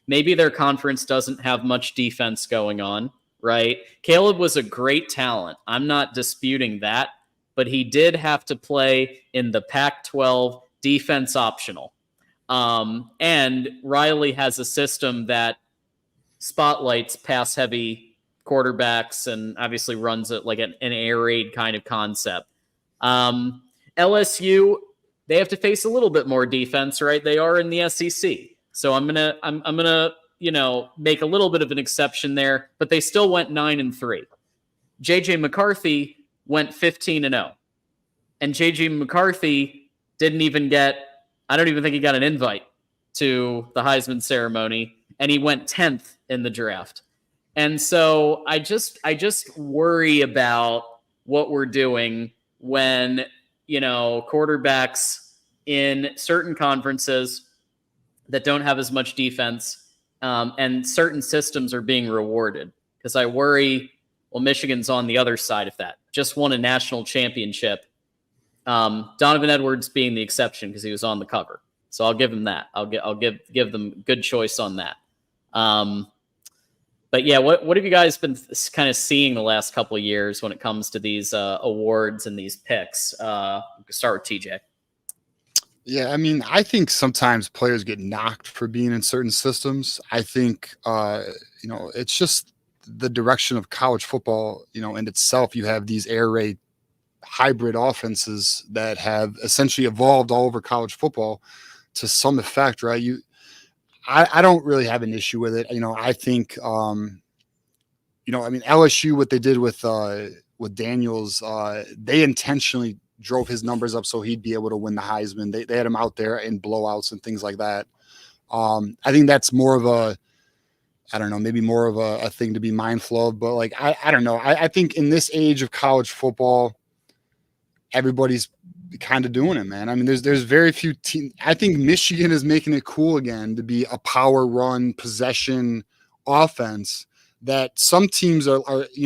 maybe their conference doesn't have much defense going on, right? Caleb was a great talent. I'm not disputing that, but he did have to play in the Pac-12 defense optional. And Riley has a system that spotlights pass-heavy quarterbacks and obviously runs it like an air raid kind of concept. LSU, they have to face a little bit more defense, right? They are in the SEC. So I'm gonna make a little bit of an exception there, but they still went 9-3. JJ McCarthy went 15-0. And JJ McCarthy didn't even I don't even think he got an invite to the Heisman ceremony, and he went 10th in the draft. And so I just worry about what we're doing when quarterbacks in certain conferences that don't have as much defense, and certain systems are being rewarded. Because I worry, well, Michigan's on the other side of that. Just won a national championship. Donovan Edwards being the exception because he was on the cover. So I'll give him that. I'll give them good choice on that. But yeah, what have you guys been kind of seeing the last couple of years when it comes to these awards and these picks? We can start with TJ. Yeah, I mean, I think sometimes players get knocked for being in certain systems. I think, it's just the direction of college football, in itself. You have these air raid hybrid offenses that have essentially evolved all over college football to some effect, right? I don't really have an issue with it. I think, LSU, what they did with Daniels, they intentionally drove his numbers up so he'd be able to win the Heisman. They had him out there in blowouts and things like that. I think that's more of maybe more of a thing to be mindful of. But I don't know. I think in this age of college football, everybody's kind of doing it, man. I mean, there's very few teams. I think Michigan is making it cool again to be a power run possession offense that some teams are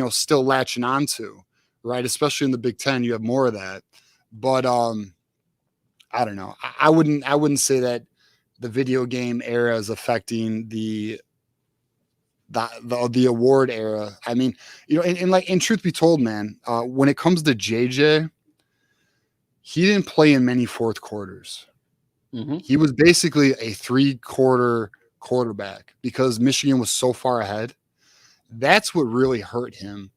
still latching onto, right? Especially in the Big Ten, you have more of that. But I don't know. I wouldn't say that the video game era is affecting the award era. I mean, and truth be told, man, when it comes to JJ, he didn't play in many fourth quarters. Mm-hmm. He was basically a 3-quarter quarterback because Michigan was so far ahead. That's what really hurt him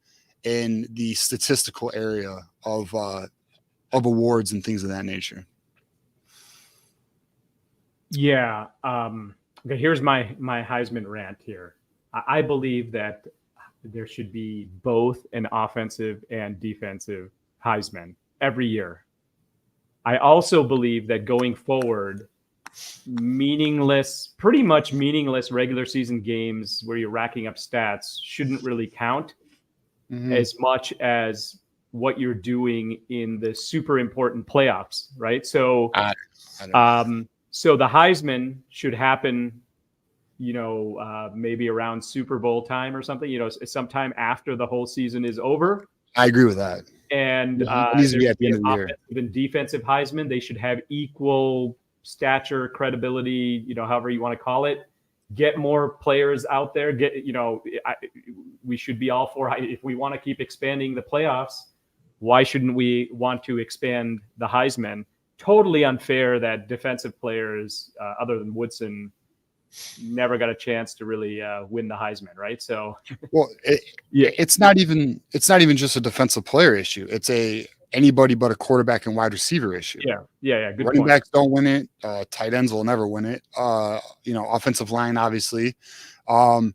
in the statistical area of awards and things of that nature. Yeah. Okay, here's my Heisman rant here. I believe that there should be both an offensive and defensive Heisman every year. I also believe that going forward, pretty much meaningless regular season games where you're racking up stats shouldn't really count as much as what you're doing in the super important playoffs, right? So, so the Heisman should happen, maybe around Super Bowl time or something, sometime after the whole season is over. I agree with that. And it needs to be at the end of the year. Offensive and defensive Heisman, they should have equal stature, credibility, however you want to call it. Get more players out there. We should be all for, if we want to keep expanding the playoffs, why shouldn't we want to expand the Heisman? Totally unfair that defensive players, other than Woodson, never got a chance to really win the Heisman, right? So, well, it's not even just a defensive player issue. It's anybody but a quarterback and wide receiver issue. Yeah. Good Running point. backs don't win it. Tight ends will never win it. Offensive line, obviously. But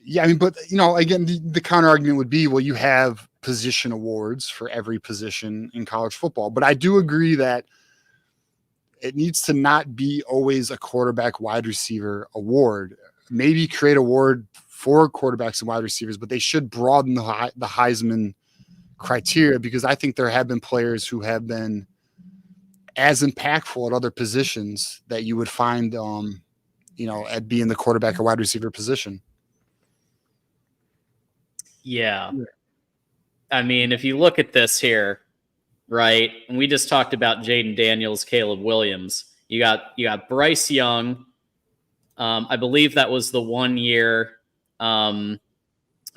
again, the counter argument would be, well, you have position awards for every position in college football. But I do agree that it needs to not be always a quarterback wide receiver award. Maybe create award for quarterbacks and wide receivers, but they should broaden the Heisman criteria, because I think there have been players who have been as impactful at other positions that you would find, at being the quarterback or wide receiver position. Yeah. I mean, if you look at this here, right, and we just talked about Jaden Daniels, Caleb Williams. You got Bryce Young. I believe that was the 1 year. I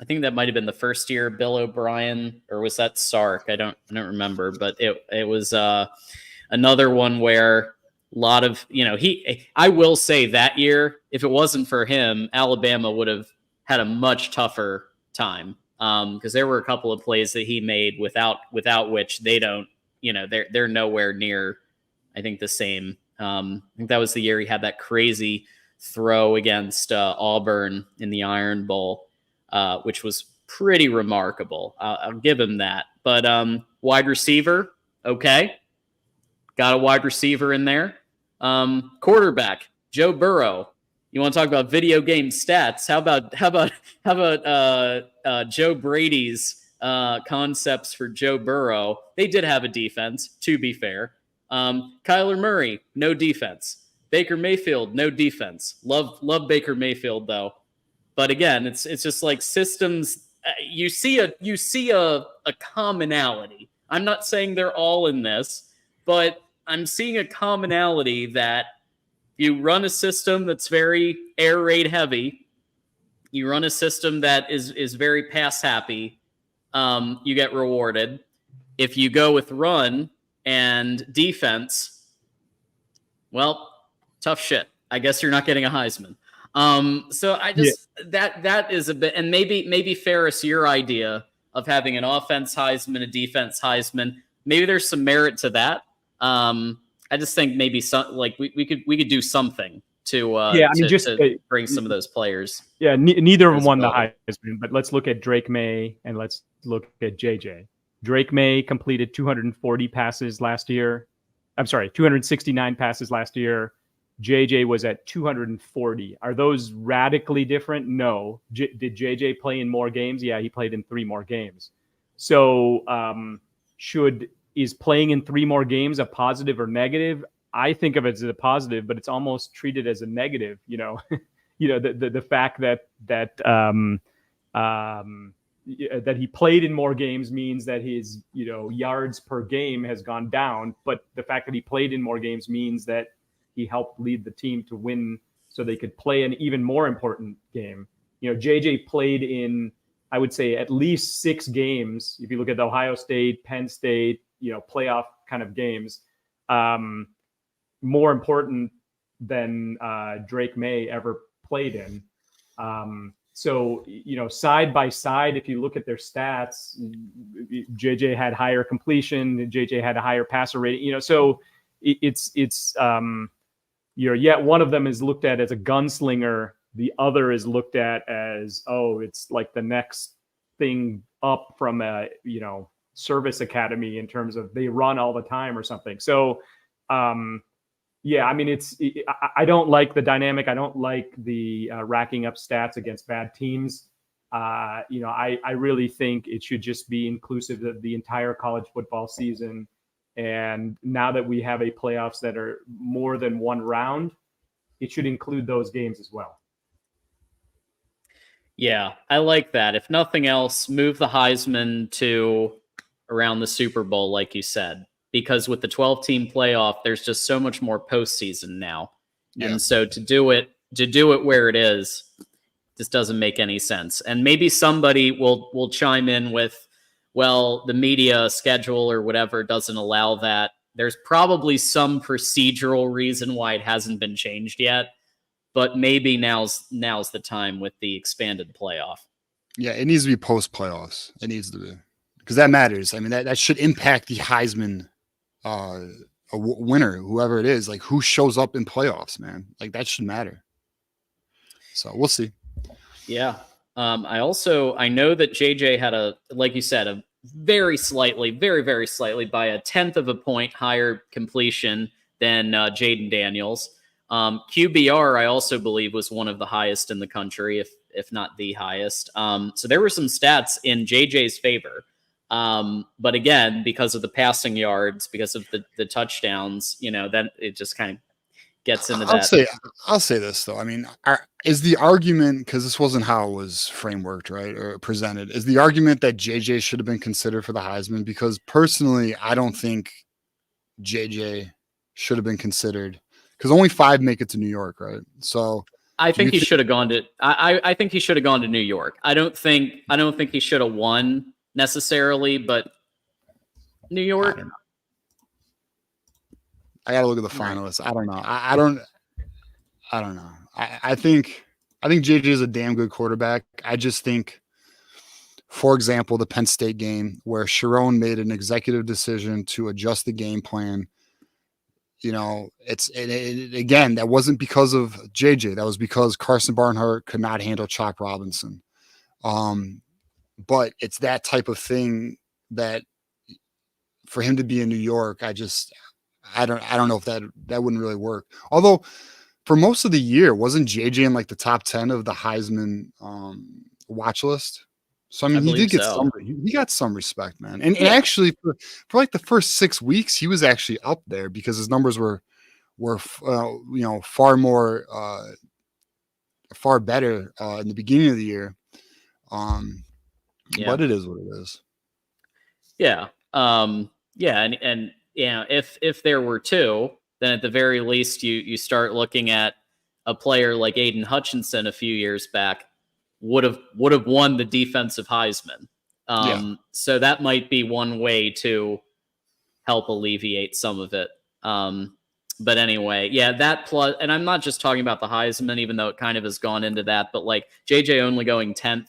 think that might have been the first year of Bill O'Brien, or was that Sark? I don't remember, but it was another one where a lot of, I will say that year, if it wasn't for him, Alabama would have had a much tougher time. Because there were a couple of plays that he made without which they don't, they're nowhere near, I think, the same. I think that was the year he had that crazy throw against Auburn in the Iron Bowl, which was pretty remarkable. I'll give him that. But wide receiver, okay, got a wide receiver in there. Quarterback, Joe Burrow. You want to talk about video game stats? How about Joe Brady's concepts for Joe Burrow. They did have a defense, to be fair. Kyler Murray, no defense. Baker Mayfield, no defense. Love Baker Mayfield though. But again, it's just like systems. You see a commonality. I'm not saying they're all in this, but I'm seeing a commonality that you run a system that's very air raid heavy. You run a system that is very pass happy. You get rewarded. If you go with run and defense, well, tough shit. I guess you're not getting a Heisman. So I just that is a bit, and maybe Ferris, your idea of having an offense Heisman, a defense Heisman, maybe there's some merit to that. I just think maybe some like we could do something to bring some of those players. Yeah, neither of them won the Heisman, but let's look at Drake May and let's look at JJ. Drake May completed 240 passes last year. I'm sorry, 269 passes last year. JJ was at 240. Are those radically different? No. Did JJ play in more games? Yeah, he played in 3 more games. So is playing in 3 more games a positive or negative? I think of it as a positive, but it's almost treated as a negative. The fact that he played in more games means that his yards per game has gone down, but the fact that he played in more games means that he helped lead the team to win so they could play an even more important game. JJ played in, I would say, at least 6 games. If you look at the Ohio State, Penn State, playoff kind of games, more important than Drake May ever played in. So, side by side, if you look at their stats, JJ had higher completion, JJ had a higher passer rating, so yet one of them is looked at as a gunslinger. The other is looked at as, it's like the next thing up from a, service academy in terms of they run all the time or something. So, I don't like the dynamic. I don't like the racking up stats against bad teams. I really think it should just be inclusive of the entire college football season. And now that we have a playoffs that are more than one round, it should include those games as well. Yeah, I like that. If nothing else, move the Heisman to around the Super Bowl, like you said, because with the 12-team playoff, there's just so much more postseason now. Yeah. And so to do it where it is, just doesn't make any sense. And maybe somebody will chime in with, well, the media schedule or whatever doesn't allow that. There's probably some procedural reason why it hasn't been changed yet, but maybe now's the time with the expanded playoff. Yeah, it needs to be post-playoffs. It needs to be. Because that matters. I mean, that should impact the Heisman winner, whoever it is. Like, who shows up in playoffs, man? Like, that should matter. So, we'll see. Yeah. I know that JJ had like you said, a very slightly, very, very slightly by a 1/10 of a point higher completion than Jaden Daniels. QBR, I also believe, was one of the highest in the country, if not the highest. So there were some stats in JJ's favor. But again, because of the passing yards, because of the touchdowns, then it just kind of gets into that. I'll say this though. I mean, is the argument, because this wasn't how it was frameworked, right, or presented, is the argument that JJ should have been considered for the Heisman? Because personally, I don't think JJ should have been considered, because only 5 make it to New York, right? So I think he should have gone to. I think he should have gone to New York. I don't think he should have won necessarily, but New York. I gotta look at the finalists. I don't know. I don't know. I think JJ is a damn good quarterback. I just think, for example, the Penn State game where Sharon made an executive decision to adjust the game plan. Again, that wasn't because of JJ. That was because Carson Barnhart could not handle Chalk Robinson. But it's that type of thing that for him to be in New York, I don't know if that wouldn't really work. Although for most of the year, wasn't JJ in like the top 10 of the Heisman watch list? So I mean, he did get so. he got some respect, man. And actually, for like the first 6 weeks, he was actually up there because his numbers were far better in the beginning of the year. But it is what it is. Yeah. And if there were two, then at the very least you start looking at a player like Aiden Hutchinson a few years back would have won the defensive Heisman. So that might be one way to help alleviate some of it. But anyway, that plus, and I'm not just talking about the Heisman, even though it kind of has gone into that, but like JJ only going 10th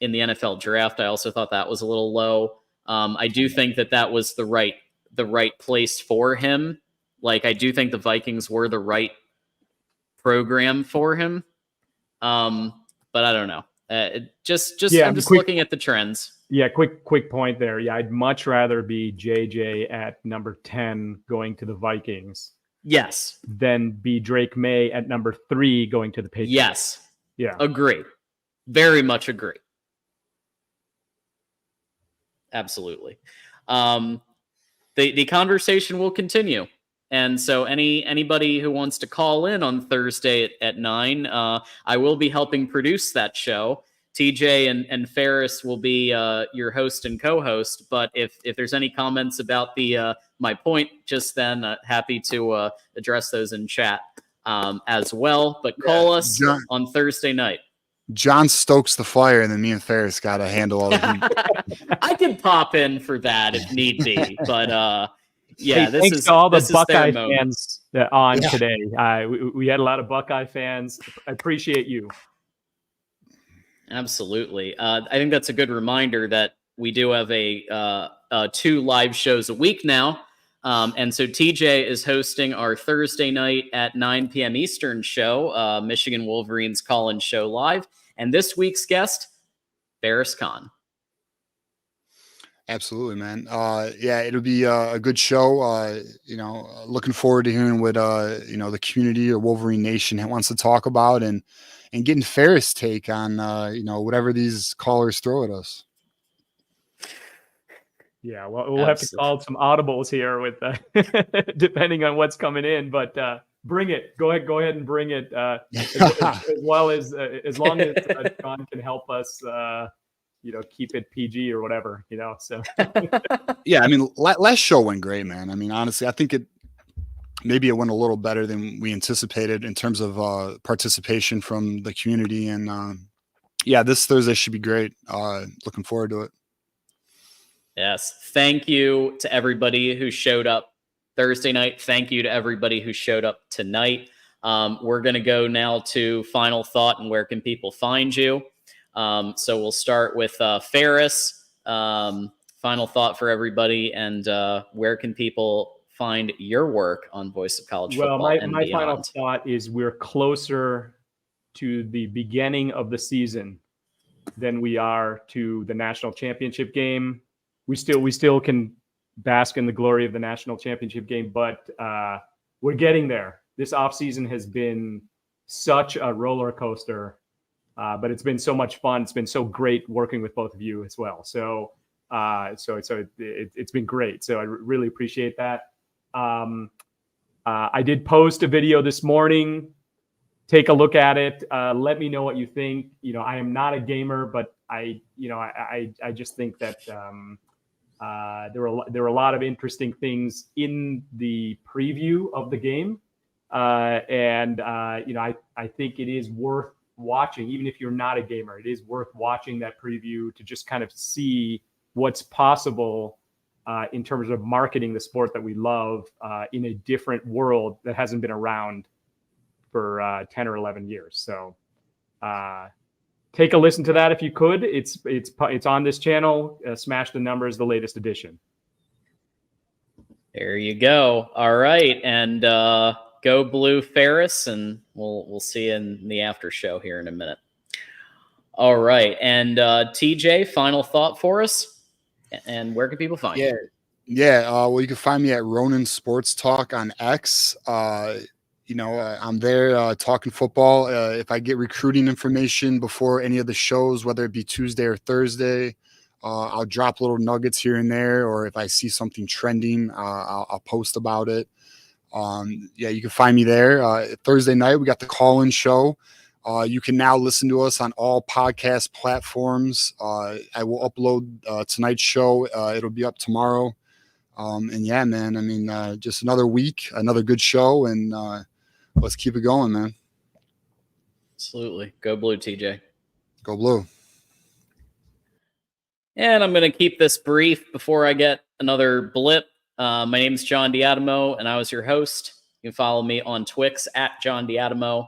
in the NFL draft, I also thought that was a little low. I do think that was the right place for him. Like, I do think the Vikings were the right program for him. But I don't know. I'm just looking at the trends. Yeah, quick point there. Yeah, I'd much rather be JJ at number 10 going to the Vikings. Yes. Than be Drake May at number 3 going to the Patriots. Yes. Yeah. Agree. Very much agree. Absolutely. The conversation will continue. And so anybody who wants to call in on Thursday at 9, I will be helping produce that show. TJ and Ferris will be your host and co-host. But if there's any comments about my point just then, happy to address those in chat as well. But call us on Thursday night. John stokes the fire, and then me and Ferris got to handle all the heat. I can pop in for that if need be, but thanks to all the Buckeye fans on today. We had a lot of Buckeye fans. I appreciate you. Absolutely. I think that's a good reminder that we do have a 2 live shows a week now. And so TJ is hosting our Thursday night at 9 p.m. Eastern show, Michigan Wolverines call-in show live. And this week's guest, Ferris Khan. Absolutely, man. It'll be a good show. Looking forward to hearing what the community or Wolverine Nation wants to talk about, and getting Ferris' take on whatever these callers throw at us. Yeah, well, we'll have to call some audibles here with depending on what's coming in, but bring it. Go ahead and bring it. As long as John can help us, keep it PG or whatever, So yeah, I mean, last show went great, man. I mean, honestly, I think it went a little better than we anticipated in terms of participation from the community, and this Thursday should be great. Looking forward to it. Yes. Thank you to everybody who showed up Thursday night. Thank you to everybody who showed up tonight. We're going to go now to final thought and where can people find you. So we'll start with Ferris. Final thought for everybody, and where can people find your work on Voice of College Football? Well, my final thought is we're closer to the beginning of the season than we are to the national championship game. We still can bask in the glory of the national championship game, but we're getting there. This offseason has been such a roller coaster, but it's been so much fun. It's been so great working with both of you as well. So it's been great. So I really appreciate that. I did post a video this morning. Take a look at it. Let me know what you think. I am not a gamer, but I just think that there were a lot of interesting things in the preview of the game, and I think it is worth watching, even if you're not a gamer. It is worth watching that preview to just kind of see what's possible in terms of marketing the sport that we love in a different world that hasn't been around for 10 or 11 years. So take a listen to that if you could. It's on this channel. Smash the Numbers, the latest edition. There you go. All right, and go Blue, Ferris, and we'll see you in the after show here in a minute. All right, and TJ, final thought for us, and where can people find you? Yeah. Well, you can find me at Ronin Sports Talk on X. I'm there talking football. If I get recruiting information before any of the shows, whether it be Tuesday or Thursday, I'll drop little nuggets here and there. Or if I see something trending, I'll post about it. You can find me there. Thursday night, we got the call-in show. You can now listen to us on all podcast platforms. I will upload tonight's show. It'll be up tomorrow. And yeah, man, I mean, just another week, another good show, and let's keep it going, man. Absolutely. Go Blue, TJ. Go Blue. And I'm going to keep this brief before I get another blip. My name is John Diadamo, and I was your host. You can follow me on Twix at John Diadamo.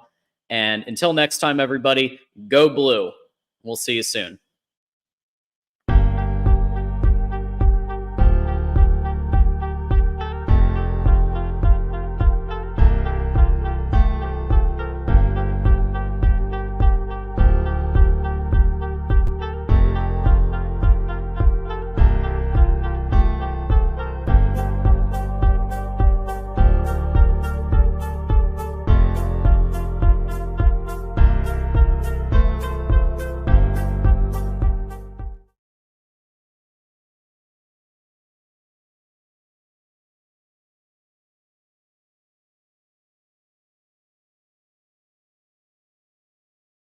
And until next time, everybody, go Blue. We'll see you soon.